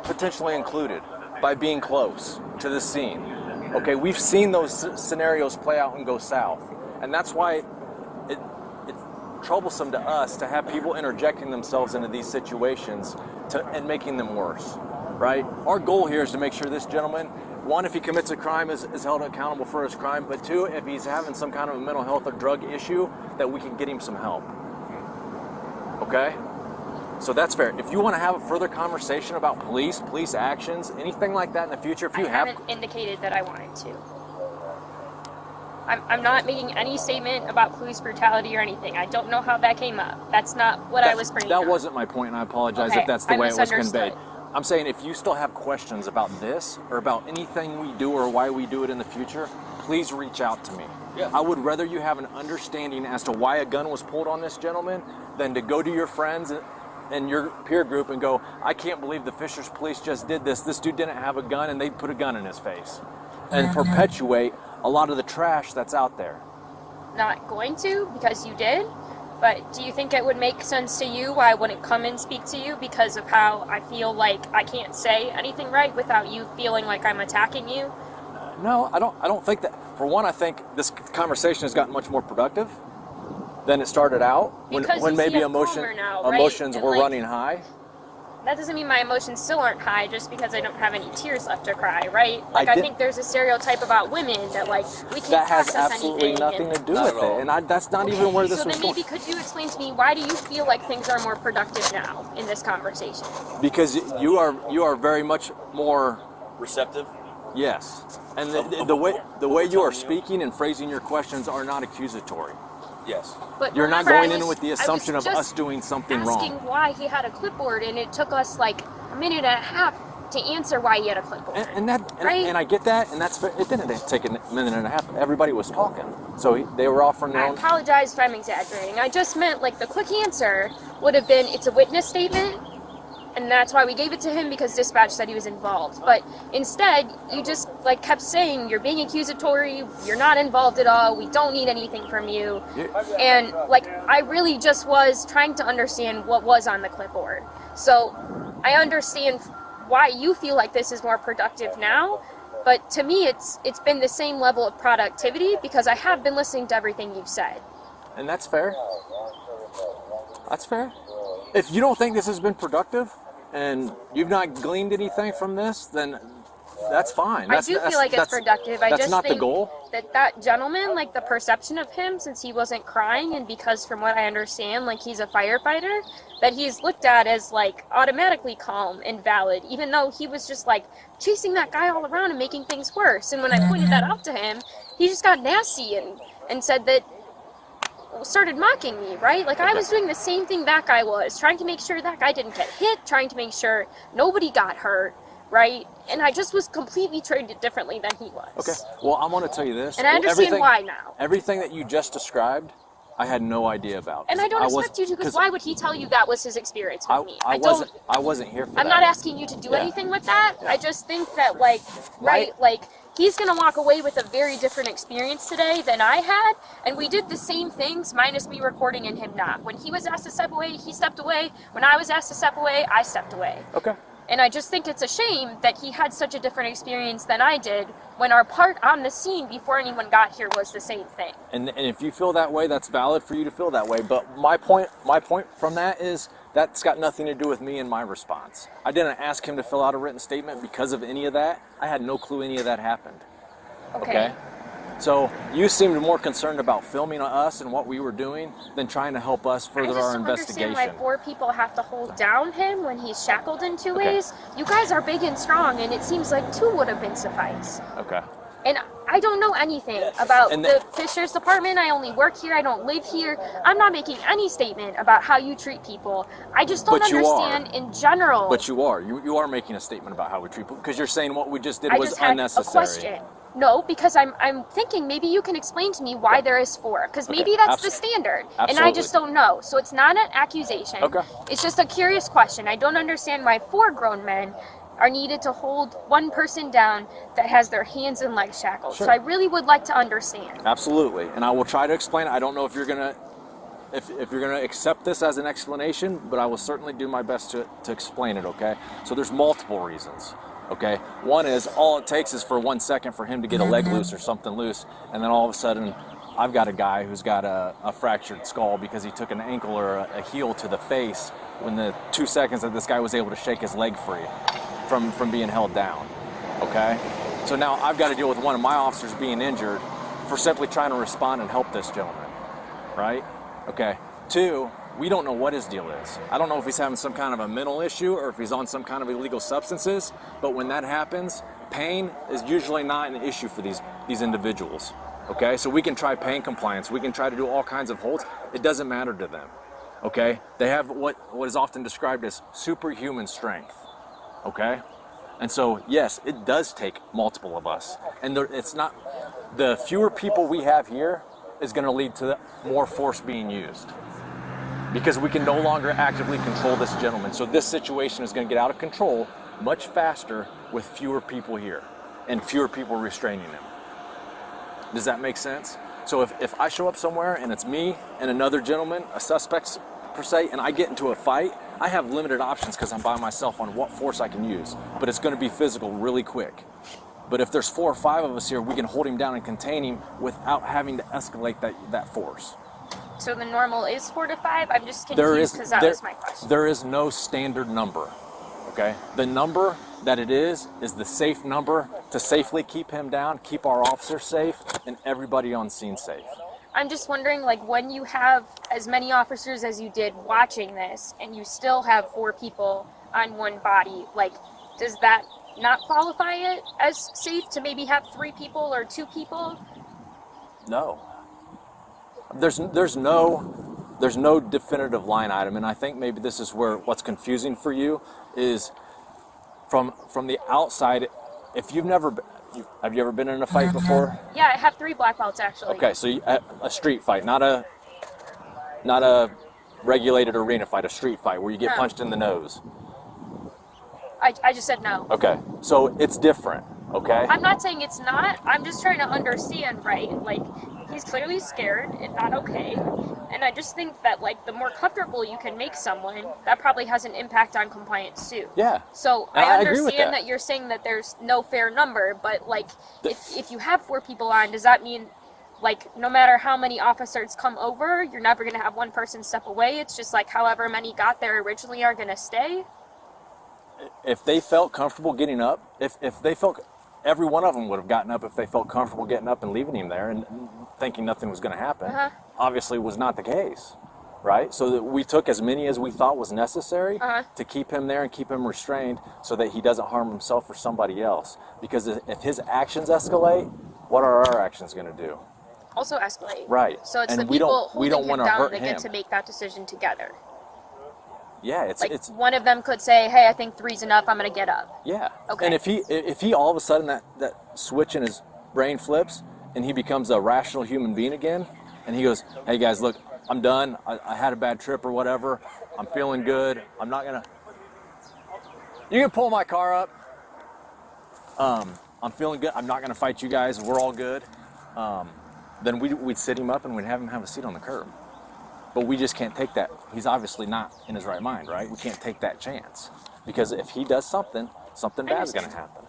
Speaker 10: potentially included, by being close to the scene. Okay, we've seen those scenarios play out and go south, and that's why it's troublesome to us to have people interjecting themselves into these situations and making them worse. Right? Our goal here is to make sure this gentleman, one, if he commits a crime, is held accountable for his crime, but two, if he's having some kind of a mental health or drug issue, that we can get him some help. Okay? So that's fair. If you want to have a further conversation about police actions, anything like that in the future, if you
Speaker 6: I haven't indicated that I wanted to. I'm not making any statement about police brutality or anything. I don't know how that came up. That's not what I was bringing up.
Speaker 10: That wasn't my point, and I apologize if that's the way it was conveyed. I'm saying if you still have questions about this or about anything we do or why we do it in the future, please reach out to me.
Speaker 7: Yeah.
Speaker 10: I would rather you have an understanding as to why a gun was pulled on this gentleman than to go to your friends and your peer group and go, I can't believe the Fishers police just did this. This dude didn't have a gun and they put a gun in his face. And perpetuate a lot of the trash that's out there.
Speaker 6: Not going to, because you did. But do you think it would make sense to you why I wouldn't come and speak to you because of how I feel like I can't say anything right without you feeling like I'm attacking you?
Speaker 10: No, I don't think that. For one, I think this conversation has gotten much more productive than it started out when maybe emotions were running high.
Speaker 6: That doesn't mean my emotions still aren't high just because I don't have any tears left to cry, right? Like I think there's a stereotype about women that like we can't
Speaker 10: that has
Speaker 6: process
Speaker 10: absolutely
Speaker 6: anything
Speaker 10: nothing to do with it, and that's not even where this
Speaker 6: so
Speaker 10: was
Speaker 6: then
Speaker 10: going.
Speaker 6: maybe could you explain to me why do you feel like things are more productive now in this conversation?
Speaker 10: Because you are very much more
Speaker 7: receptive.
Speaker 10: Yes, and the way you are speaking and phrasing your questions are not accusatory.
Speaker 7: Yes.
Speaker 6: But
Speaker 10: you're not going in with the assumption of us doing something
Speaker 6: asking
Speaker 10: wrong.
Speaker 6: why he had a clipboard, and it took us like a minute and a half to answer why he had a clipboard.
Speaker 10: And I get that, and it didn't take a minute and a half. Everybody was talking, so they were offering their own.
Speaker 6: I apologize if I'm exaggerating. I just meant like the quick answer would have been, it's a witness statement, and that's why we gave it to him, because dispatch said he was involved. But instead, you just like kept saying you're being accusatory, you're not involved at all, we don't need anything from you. And like I really just was trying to understand what was on the clipboard. So I understand why you feel like this is more productive now, but to me it's been the same level of productivity because I have been listening to everything you've said.
Speaker 10: And that's fair. That's fair. If you don't think this has been productive and you've not gleaned anything from this, then that's fine.
Speaker 6: I do feel like it's productive. I
Speaker 10: that's
Speaker 6: just
Speaker 10: not
Speaker 6: think
Speaker 10: the goal.
Speaker 6: that gentleman, like the perception of him, since he wasn't crying, and because from what I understand, like he's a firefighter, that he's looked at as like automatically calm and valid, even though he was just like chasing that guy all around and making things worse. And when I pointed that out to him, he just got nasty and said that, started mocking me, right? Like I was doing the same thing that guy was, trying to make sure that guy didn't get hit, trying to make sure nobody got hurt, right? And I just was completely treated differently than he was.
Speaker 10: Okay. Well, I'm going to tell you this.
Speaker 6: And I understand why now.
Speaker 10: Everything that you just described, I had no idea about.
Speaker 6: And I don't expect you to, because why would he tell you that was his experience with me?
Speaker 10: I wasn't here for that.
Speaker 6: I'm not asking you to do anything with that. I just think that, like, like, he's going to walk away with a very different experience today than I had, and we did the same things, minus me recording and him not. When he was asked to step away, he stepped away. When I was asked to step away, I stepped away.
Speaker 10: Okay.
Speaker 6: And I just think it's a shame that he had such a different experience than I did when our part on the scene before anyone got here was the same thing.
Speaker 10: And if you feel that way, that's valid for you to feel that way. But my point from that is that's got nothing to do with me and my response. I didn't ask him to fill out a written statement because of any of that. I had no clue any of that happened. Okay? So you seemed more concerned about filming us and what we were doing than trying to help us further our investigation.
Speaker 6: I just don't understand why 4 people have to hold down him when he's shackled in 2 ways. You guys are big and strong, and it seems like 2 would have been suffice.
Speaker 10: Okay.
Speaker 6: And I don't know anything about the Fisher's department. I only work here. I don't live here. I'm not making any statement about how you treat people. I just don't understand in general.
Speaker 10: But you are. You are making a statement about how we treat people because you're saying what we just did was
Speaker 6: just had
Speaker 10: unnecessary.
Speaker 6: A question. No, because I'm thinking maybe you can explain to me why there is 4, because maybe that's the standard, and I just don't know. So it's not an accusation.
Speaker 10: Okay.
Speaker 6: It's just a curious question. I don't understand why 4 grown men are needed to hold one person down that has their hands and legs shackled.
Speaker 10: Sure.
Speaker 6: So I really would like to understand.
Speaker 10: Absolutely, and I will try to explain it. I don't know if you're gonna if you're gonna accept this as an explanation, but I will certainly do my best to explain it. Okay. So there's multiple reasons. Okay, one is all it takes is for 1 second for him to get a leg loose or something loose, and then all of a sudden I've got a guy who's got a fractured skull because he took an ankle or a heel to the face when the 2 seconds that this guy was able to shake his leg free from being held down. Okay, so now I've got to deal with one of my officers being injured for simply trying to respond and help this gentleman, right? Okay, 2, we don't know what his deal is. I don't know if he's having some kind of a mental issue or if he's on some kind of illegal substances, but when that happens, pain is usually not an issue for these individuals, okay? So we can try pain compliance, we can try to do all kinds of holds, it doesn't matter to them, okay? They have what is often described as superhuman strength, okay? And so, yes, it does take multiple of us, and it's not, the fewer people we have here is gonna lead to more force being used, because we can no longer actively control this gentleman. So this situation is going to get out of control much faster with fewer people here and fewer people restraining him. Does that make sense? So if I show up somewhere and it's me and another gentleman, a suspect per se, and I get into a fight, I have limited options because I'm by myself on what force I can use, but it's going to be physical really quick. But if there's 4 or 5 of us here, we can hold him down and contain him without having to escalate that force.
Speaker 6: So the normal is 4 to 5? I'm just confused because that was my question.
Speaker 10: There is no standard number, okay? The number that it is the safe number to safely keep him down, keep our officers safe, and everybody on scene safe.
Speaker 6: I'm just wondering, like, when you have as many officers as you did watching this, and you still have 4 people on one body, like, does that not qualify it as safe to maybe have 3 people or 2 people?
Speaker 10: No. There's no definitive line item, and I think maybe this is where what's confusing for you is from the outside. If you've never have you ever been in a fight before?
Speaker 6: Yeah, I have 3 black belts actually.
Speaker 10: Okay, so a street fight, not a regulated arena fight, a street fight where you get punched in the nose.
Speaker 6: I just said no.
Speaker 10: Okay, so it's different, okay?
Speaker 6: I'm not saying it's not. I'm just trying to understand, right? Like, he's clearly scared and not okay. And I just think that, like, the more comfortable you can make someone, that probably has an impact on compliance too.
Speaker 10: Yeah.
Speaker 6: So
Speaker 10: And
Speaker 6: I
Speaker 10: I agree with
Speaker 6: understand
Speaker 10: that.
Speaker 6: that you're saying that there's no fair number, but, like, if you have 4 people on, does that mean, like, no matter how many officers come over, you're never going to have one person step away? It's just like however many got there originally are going to stay?
Speaker 10: If they felt comfortable getting up, if they felt, every one of them would have gotten up if they felt comfortable getting up and leaving him there and thinking nothing was going to happen. Obviously was not the case, right? So that we took as many as we thought was necessary to keep him there and keep him restrained so that he doesn't harm himself or somebody else. Because if his actions escalate, what are our actions going to do?
Speaker 6: Also escalate.
Speaker 10: Right.
Speaker 6: So it's
Speaker 10: And
Speaker 6: the
Speaker 10: we
Speaker 6: people
Speaker 10: don't
Speaker 6: holding him
Speaker 10: wanna
Speaker 6: down
Speaker 10: hurt
Speaker 6: that
Speaker 10: him.
Speaker 6: get to make that decision together.
Speaker 10: Yeah,
Speaker 6: Like,
Speaker 10: it's
Speaker 6: one of them could say, hey, I think 3's enough, I'm going to get up.
Speaker 10: yeah.
Speaker 6: Okay.
Speaker 10: And if he all of a sudden that switch in his brain flips and he becomes a rational human being again, and he goes, hey guys, look, I'm done. I had a bad trip or whatever. I'm feeling good. I'm not gonna. You can pull my car up. I'm feeling good. I'm not gonna fight you guys. We're all good. Then we'd sit him up and we'd have him have a seat on the curb. But we just can't take that. He's obviously not in his right mind, right? We can't take that chance. Because if he does something bad is going to happen,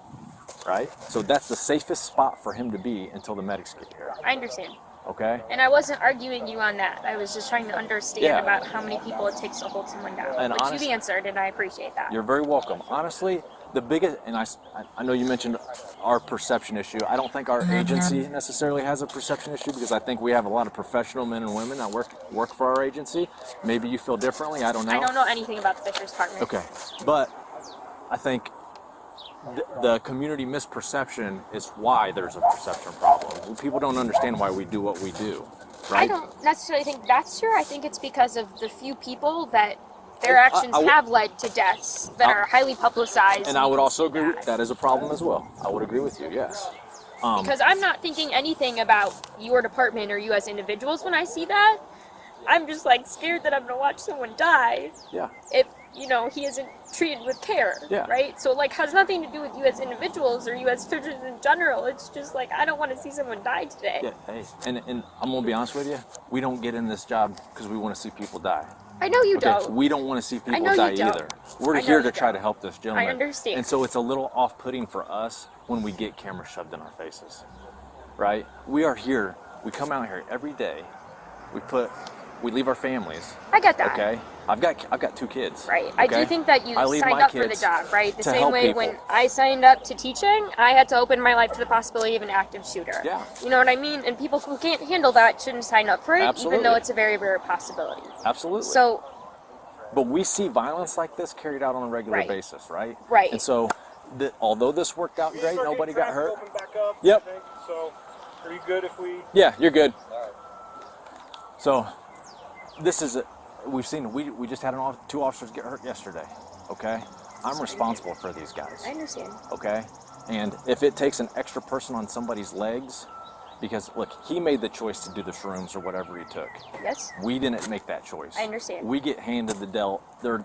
Speaker 10: right? So that's the safest spot for him to be until the medics get here,
Speaker 6: I understand.
Speaker 10: okay?
Speaker 6: And I wasn't arguing you on that. I was just trying to understand
Speaker 10: Yeah.
Speaker 6: about how many people it takes to hold someone down.
Speaker 10: And
Speaker 6: Which you've answered, and I appreciate that.
Speaker 10: You're very welcome. Honestly, the biggest, and I know you mentioned our perception issue. I don't think our agency necessarily has a perception issue because I think we have a lot of professional men and women that work for our agency. Maybe you feel differently. I don't know.
Speaker 6: I don't know anything about the Fisher's Department.
Speaker 10: Okay, but I think the community misperception is why there's a perception problem. People don't understand why we do what we do, right?
Speaker 6: I don't necessarily think that's true. I think it's because of the few people that their actions have led to deaths that are highly publicized.
Speaker 10: And I would also agree with that is a problem as well. I would agree with you, yes.
Speaker 6: Because I'm not thinking anything about your department or you as individuals when I see that. I'm just like scared that I'm gonna watch someone die.
Speaker 10: Yeah.
Speaker 6: If, you know, he isn't treated with care.
Speaker 10: Yeah.
Speaker 6: Right? So like has nothing to do with you as individuals or you as fishers in general. It's just like I don't want to see someone die today.
Speaker 10: Yeah, hey, and I'm gonna be honest with you, we don't get in this job because we want to see people die.
Speaker 6: I know you
Speaker 10: Okay,
Speaker 6: don't.
Speaker 10: we don't want to see people
Speaker 6: know
Speaker 10: die
Speaker 6: you don't.
Speaker 10: either. We're
Speaker 6: I know
Speaker 10: here
Speaker 6: you
Speaker 10: to try
Speaker 6: don't.
Speaker 10: to help this gentleman.
Speaker 6: I understand.
Speaker 10: And so it's a little off-putting for us when we get cameras shoved in our faces, right? We are here. We come out here every day. We leave our families.
Speaker 6: I get that.
Speaker 10: Okay, I've got 2 kids.
Speaker 6: Right. I do
Speaker 10: okay?
Speaker 6: think that you
Speaker 10: I leave
Speaker 6: signed
Speaker 10: my
Speaker 6: up for the
Speaker 10: kids
Speaker 6: job, right? The
Speaker 10: to
Speaker 6: same
Speaker 10: help
Speaker 6: way
Speaker 10: people.
Speaker 6: when I signed up to teaching, I had to open my life to the possibility of an active shooter.
Speaker 10: Yeah.
Speaker 6: You know what I mean? And people who can't handle that shouldn't sign up for it,
Speaker 10: Absolutely.
Speaker 6: even though it's a very rare possibility.
Speaker 10: Absolutely.
Speaker 6: So,
Speaker 10: but we see violence like this carried out on a regular
Speaker 6: Right.
Speaker 10: basis, right?
Speaker 6: Right.
Speaker 10: And so, although this worked out great, nobody got hurt.
Speaker 8: Back up,
Speaker 10: Yep.
Speaker 8: okay? So, are you good if we...
Speaker 10: Yeah, you're good. So, this is we've seen. We just had 2 officers get hurt yesterday. Okay, I'm responsible for these guys.
Speaker 6: I understand.
Speaker 10: Okay, and if it takes an extra person on somebody's legs, because look, he made the choice to do the shrooms or whatever he took.
Speaker 6: Yes.
Speaker 10: We didn't make that choice.
Speaker 6: I understand.
Speaker 10: We get handed they're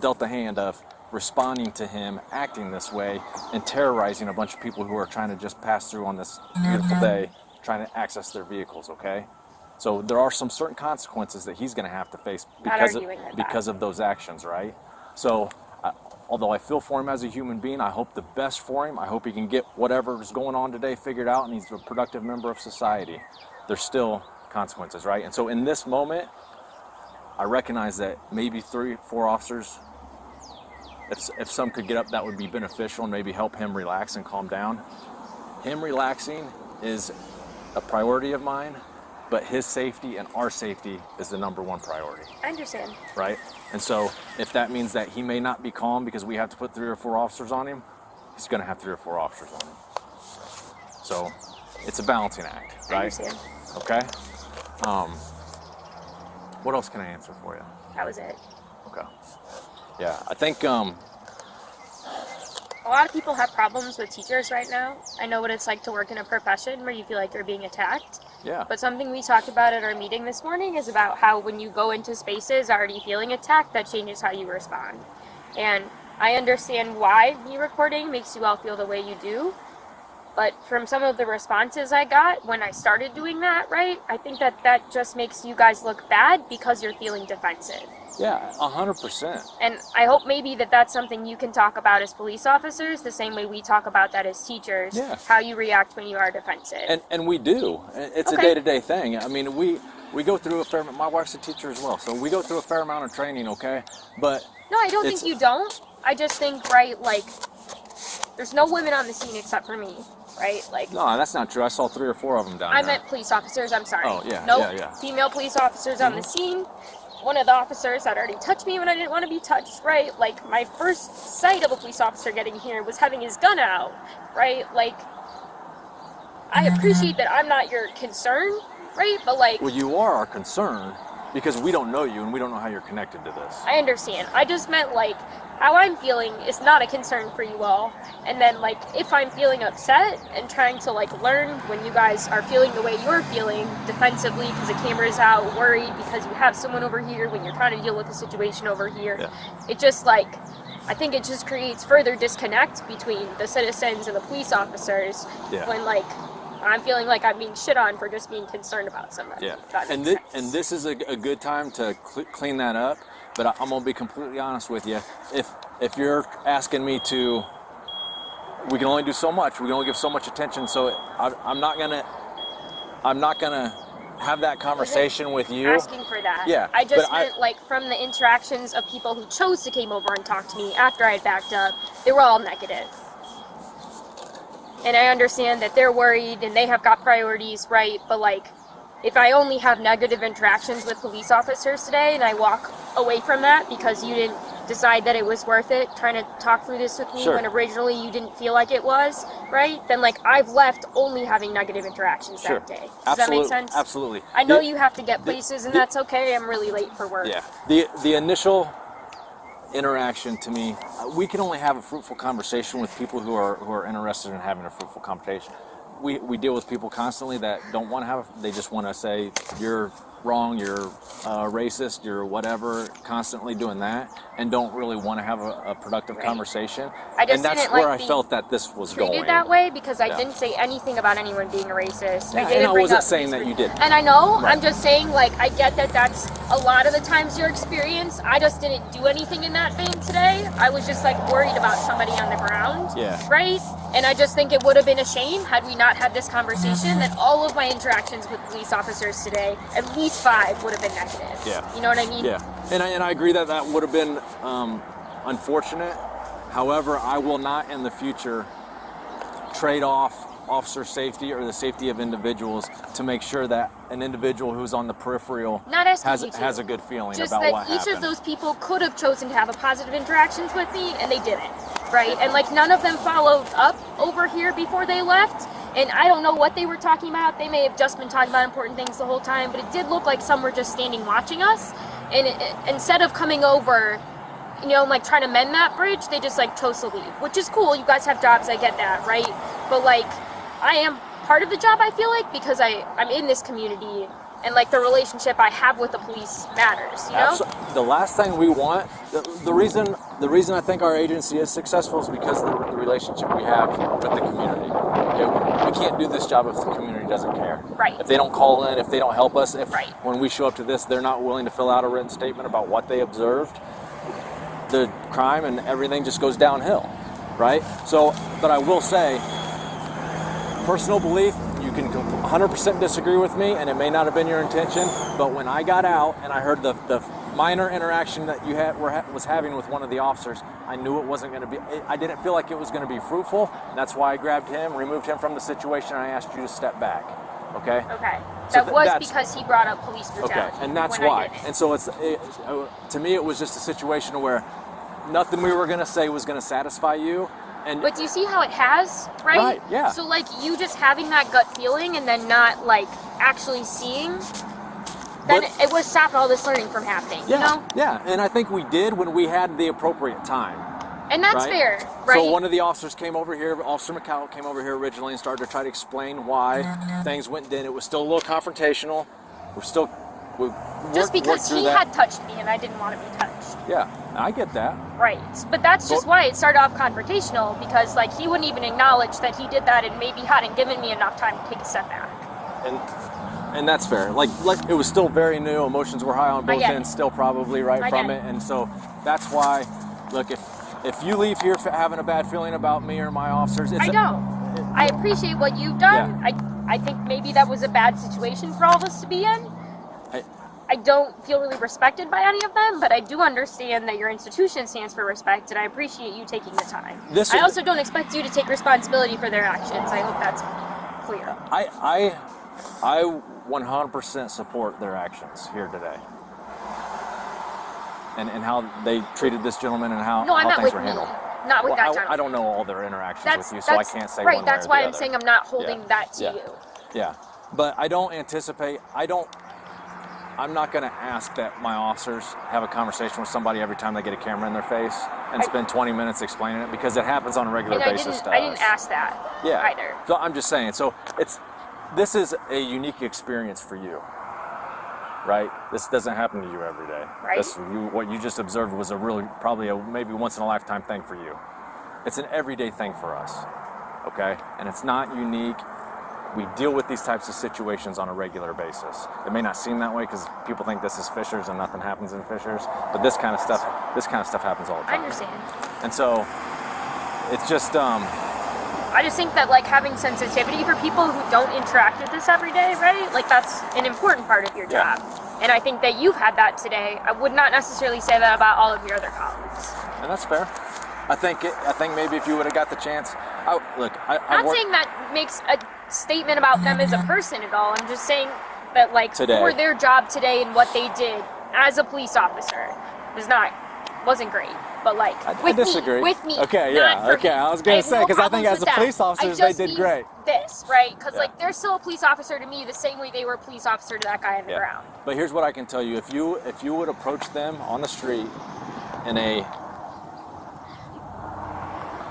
Speaker 10: dealt the hand of responding to him acting this way and terrorizing a bunch of people who are trying to just pass through on this beautiful day, trying to access their vehicles. Okay. So there are some certain consequences that he's going to have to face because of those actions, right? So although I feel for him as a human being, I hope the best for him. I hope he can get whatever's going on today figured out and he's a productive member of society. There's still consequences, right? And so in this moment, I recognize that maybe 3 or 4 officers, if some could get up, that would be beneficial and maybe help him relax and calm down. Him relaxing is a priority of mine. But his safety and our safety is the #1 priority.
Speaker 6: I understand.
Speaker 10: Right? And so if that means that he may not be calm because we have to put 3 or 4 officers on him, he's going to have 3 or 4 officers on him. So it's a balancing act, right?
Speaker 6: I understand.
Speaker 10: Okay? What else can I answer for you?
Speaker 6: That was it.
Speaker 10: Okay. Yeah, I think
Speaker 6: A lot of people have problems with teachers right now. I know what it's like to work in a profession where you feel like you're being attacked.
Speaker 10: Yeah.
Speaker 6: But something we talked about at our meeting this morning is about how when you go into spaces already feeling attacked, that changes how you respond. And I understand why me recording makes you all feel the way you do. But from some of the responses I got when I started doing that, right, I think that just makes you guys look bad because you're feeling defensive.
Speaker 10: Yeah, 100%.
Speaker 6: And I hope maybe that's something you can talk about as police officers, the same way we talk about that as teachers, how you react when you are defensive.
Speaker 10: And we do. It's a day-to-day thing. I mean, we go through a fair amount. My wife's a teacher as well, so we go through a fair amount of training, okay? But
Speaker 6: no, I don't think you don't. I just think, right, like, there's no women on the scene except for me, right? Like,
Speaker 10: no, that's not true. I saw 3 or 4 of them down there.
Speaker 6: I meant police officers, I'm sorry.
Speaker 10: Oh, yeah,
Speaker 6: nope.
Speaker 10: yeah.
Speaker 6: Female police officers on the scene. One of the officers had already touched me when I didn't want to be touched, right? Like, my first sight of a police officer getting here was having his gun out, right? Like, I appreciate that I'm not your concern, right? But, like...
Speaker 10: Well, you are our concern because we don't know you and we don't know how you're connected to this.
Speaker 6: I understand. I just meant, like, how I'm feeling is not a concern for you all. And then, like, if I'm feeling upset and trying to, like, learn when you guys are feeling the way you're feeling defensively because the camera's out, worried because you have someone over here when you're trying to deal with a situation over here, it just, like, I think it just creates further disconnect between the citizens and the police officers when, like, I'm feeling like I'm being shit on for just being concerned about somebody.
Speaker 10: Yeah, and this is a good time to clean that up. But I'm gonna be completely honest with you. If you're asking me to, we can only do so much. We can only give so much attention. So I'm not gonna have that conversation with you.
Speaker 6: Asking for that.
Speaker 10: Yeah.
Speaker 6: I just meant like from the interactions of people who chose to came over and talk to me after I had backed up, they were all negative. And I understand that they're worried and they have got priorities, right? But like, if I only have negative interactions with police officers today and I walk away from that because you didn't decide that it was worth it trying to talk through this with me when originally you didn't feel like it was, right? Then like I've left only having negative interactions that day. Does that make sense?
Speaker 10: Absolutely.
Speaker 6: I know you have to get places and that's okay. I'm really late for work.
Speaker 10: Yeah. The initial interaction to me, we can only have a fruitful conversation with people who are interested in having a fruitful conversation. We deal with people constantly that don't want to have, they just want to say, you're wrong, you're racist, you're whatever, constantly doing that, and don't really want to have a productive conversation.
Speaker 6: And
Speaker 10: that's where I felt that this was going.
Speaker 6: Treated that way because I didn't say anything about anyone being a racist.
Speaker 10: Yeah, and I wasn't saying that you did.
Speaker 6: And I know, I'm just saying, like, I get that that's a lot of the times your experience. I just didn't do anything in that vein today. I was just, like, worried about somebody on the ground.
Speaker 10: Yeah.
Speaker 6: Right? And I just think it would have been a shame had we not had this conversation that all of my interactions with police officers today, at least 5, would have been negative.
Speaker 10: Yeah.
Speaker 6: You know what I mean?
Speaker 10: Yeah. And I agree that would have been unfortunate. However, I will not in the future trade off officer safety or the safety of individuals to make sure that an individual who's on the peripheral has a good feeling
Speaker 6: just
Speaker 10: about
Speaker 6: that
Speaker 10: what happened.
Speaker 6: Each of those people could have chosen to have a positive interactions with me and they didn't, right? And like none of them followed up over here before they left. And I don't know what they were talking about. They may have just been talking about important things the whole time, but it did look like some were just standing watching us. And instead of coming over, you know, like trying to mend that bridge, they just like chose to leave, which is cool. You guys have jobs, I get that, right? But like, I am part of the job, I feel like, because I'm in this community and like the relationship I have with the police matters, you know?
Speaker 10: The last thing we want, the reason I think our agency is successful is because the relationship we have with the community. Okay? We can't do this job if the community doesn't care.
Speaker 6: Right.
Speaker 10: If they don't call in, if they don't help us, if when we show up to this, they're not willing to fill out a written statement about what they observed, the crime and everything just goes downhill, right? So, but I will say, personal belief, you can 100% disagree with me, and it may not have been your intention, but when I got out and I heard the minor interaction that you was having with one of the officers, I knew it wasn't going to be, I didn't feel like it was going to be fruitful. That's why I grabbed him, removed him from the situation, and I asked you to step back, okay?
Speaker 6: Okay. So that was because he brought up police brutality.
Speaker 10: Okay, and that's why. And so to me, it was just a situation where nothing we were going to say was going to satisfy you.
Speaker 6: But do you see how it has, right?
Speaker 10: Right, yeah.
Speaker 6: So like you just having that gut feeling and then not like actually seeing, then it would stop all this learning from happening, you know?
Speaker 10: Yeah, and I think we did when we had the appropriate time.
Speaker 6: And that's fair, right?
Speaker 10: So one of the officers came over here, Officer McCall came over here originally and started to try to explain why things went in. It was still a little confrontational. We're still
Speaker 6: Just because he had touched me and I didn't want to be touched.
Speaker 10: Yeah, I get that.
Speaker 6: Right. But that's just why it started off confrontational, because like he wouldn't even acknowledge that he did that and maybe hadn't given me enough time to take a step back.
Speaker 10: And that's fair. Like it was still very new. Emotions were high on both ends, still probably from it. And so that's why, look, if you leave here having a bad feeling about me or my officers,
Speaker 6: I appreciate what you've done.
Speaker 10: Yeah.
Speaker 6: I think maybe that was a bad situation for all of us to be in. I don't feel really respected by any of them, but I do understand that your institution stands for respect, and I appreciate you taking the time. I also don't expect you to take responsibility for their actions. I hope that's clear.
Speaker 10: I 100% support their actions here today. And how they treated this gentleman and how things were handled.
Speaker 6: Not with that gentleman.
Speaker 10: I don't know all their interactions with you, so I can't say one way or
Speaker 6: that's
Speaker 10: the
Speaker 6: why
Speaker 10: other.
Speaker 6: I'm saying I'm not holding that to you.
Speaker 10: Yeah, but I don't anticipate, I'm not going to ask that my officers have a conversation with somebody every time they get a camera in their face and spend 20 minutes explaining it, because it happens on a regular basis to us.
Speaker 6: I didn't ask that either.
Speaker 10: So I'm just saying, this is a unique experience for you, right? This doesn't happen to you every day.
Speaker 6: Right.
Speaker 10: What you just observed was probably a maybe once in a lifetime thing for you. It's an everyday thing for us, okay? And it's not unique. We deal with these types of situations on a regular basis. It may not seem that way because people think this is Fishers and nothing happens in Fishers, but this kind of stuff happens all the time.
Speaker 6: I understand.
Speaker 10: And so it's just
Speaker 6: I just think that like having sensitivity for people who don't interact with this every day, right? Like that's an important part of your job. And I think that you've had that today. I would not necessarily say that about all of your other colleagues.
Speaker 10: And that's fair. I think maybe if you would have got the chance, I'm
Speaker 6: not saying that makes a statement about them as a person at all. I'm just saying that like for their job today and what they did as a police officer wasn't great. But like
Speaker 10: I disagree.
Speaker 6: With me.
Speaker 10: Okay, yeah. Okay, I was gonna say because I think as a police officer they did great.
Speaker 6: This right because like they're still a police officer to me the same way they were a police officer to that guy on the ground.
Speaker 10: But here's what I can tell you: if you would approach them on the street in a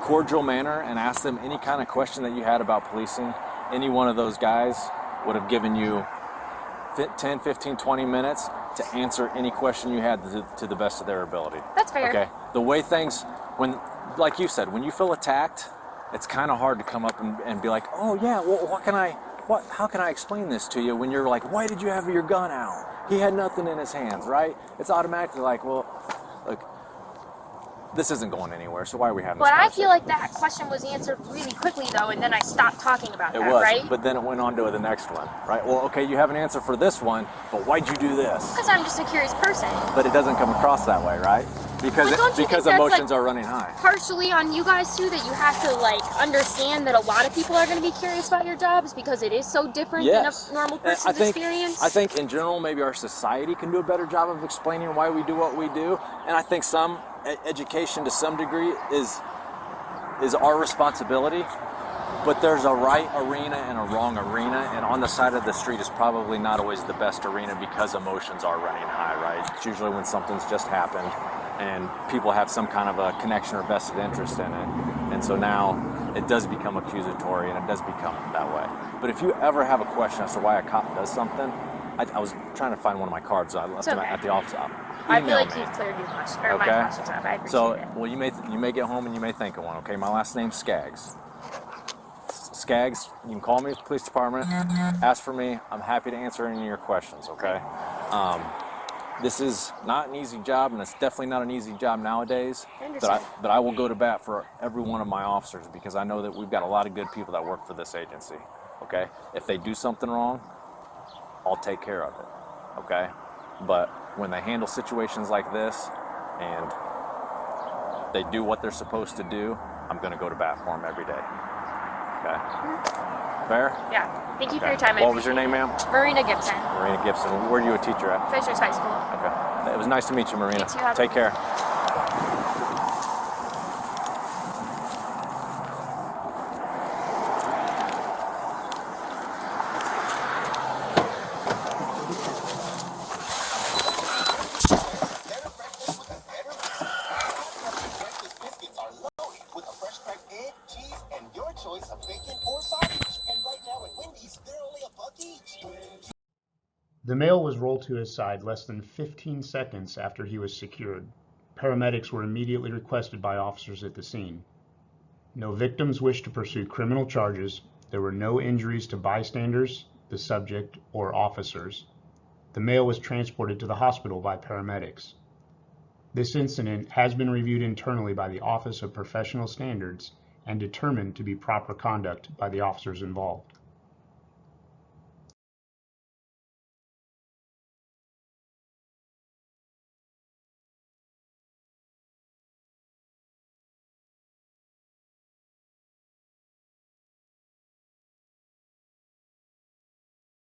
Speaker 10: cordial manner and ask them any kind of question that you had about policing, any one of those guys would have given you 10, 15, 20 minutes to answer any question you had to the best of their ability.
Speaker 6: That's fair.
Speaker 10: Okay. The way things, like you said, when you feel attacked, it's kind of hard to come up and be like, oh yeah, well, how can I explain this to you when you're like, why did you have your gun out? He had nothing in his hands, right? It's automatically like, well, look, this isn't going anywhere, so why are we having this conversation?
Speaker 6: I feel like that question was answered really quickly, though, and then I stopped talking about that, right?
Speaker 10: But then it went on to the next one, right? Well, okay, you have an answer for this one, but why'd you do this?
Speaker 6: Because I'm just a curious person.
Speaker 10: But it doesn't come across that way, right? Because emotions are running high.
Speaker 6: Partially on you guys, too, that you have to, like, understand that a lot of people are going to be curious about your jobs because it is so different than a normal person's experience.
Speaker 10: I think, in general, maybe our society can do a better job of explaining why we do what we do, and I think some education to some degree is our responsibility, but there's a right arena and a wrong arena, and on the side of the street is probably not always the best arena because emotions are running high, right? It's usually when something's just happened and people have some kind of a connection or vested interest in it, and so now it does become accusatory and it does become that way. But if you ever have a question as to why a cop does something, I was trying to find one of my cards, so I left them at the office.
Speaker 6: I feel like you've cleared your question, or my questions up. I appreciate it.
Speaker 10: Well, you may get home and you may think of one. Okay, my last name's Skaggs. Skaggs, you can call me at the police department. Ask for me. I'm happy to answer any of your questions. Okay. This is not an easy job, and it's definitely not an easy job nowadays. But I will go to bat for every one of my officers because I know that we've got a lot of good people that work for this agency. Okay. If they do something wrong, I'll take care of it. Okay. But when they handle situations like this and they do what they're supposed to do, I'm going to go to bat for them every day. Okay? Fair?
Speaker 6: Yeah. Thank you for your time.
Speaker 10: What was your name, ma'am?
Speaker 6: Marina Gibson.
Speaker 10: Marina Gibson. Where are you a teacher at?
Speaker 6: Fishers High School.
Speaker 10: Okay. It was nice to meet you, Marina. Take care.
Speaker 1: The male was rolled to his side less than 15 seconds after he was secured. Paramedics were immediately requested by officers at the scene. No victims wished to pursue criminal charges. There were no injuries to bystanders, the subject, or officers. The male was transported to the hospital by paramedics. This incident has been reviewed internally by the Office of Professional Standards and determined to be proper conduct by the officers involved.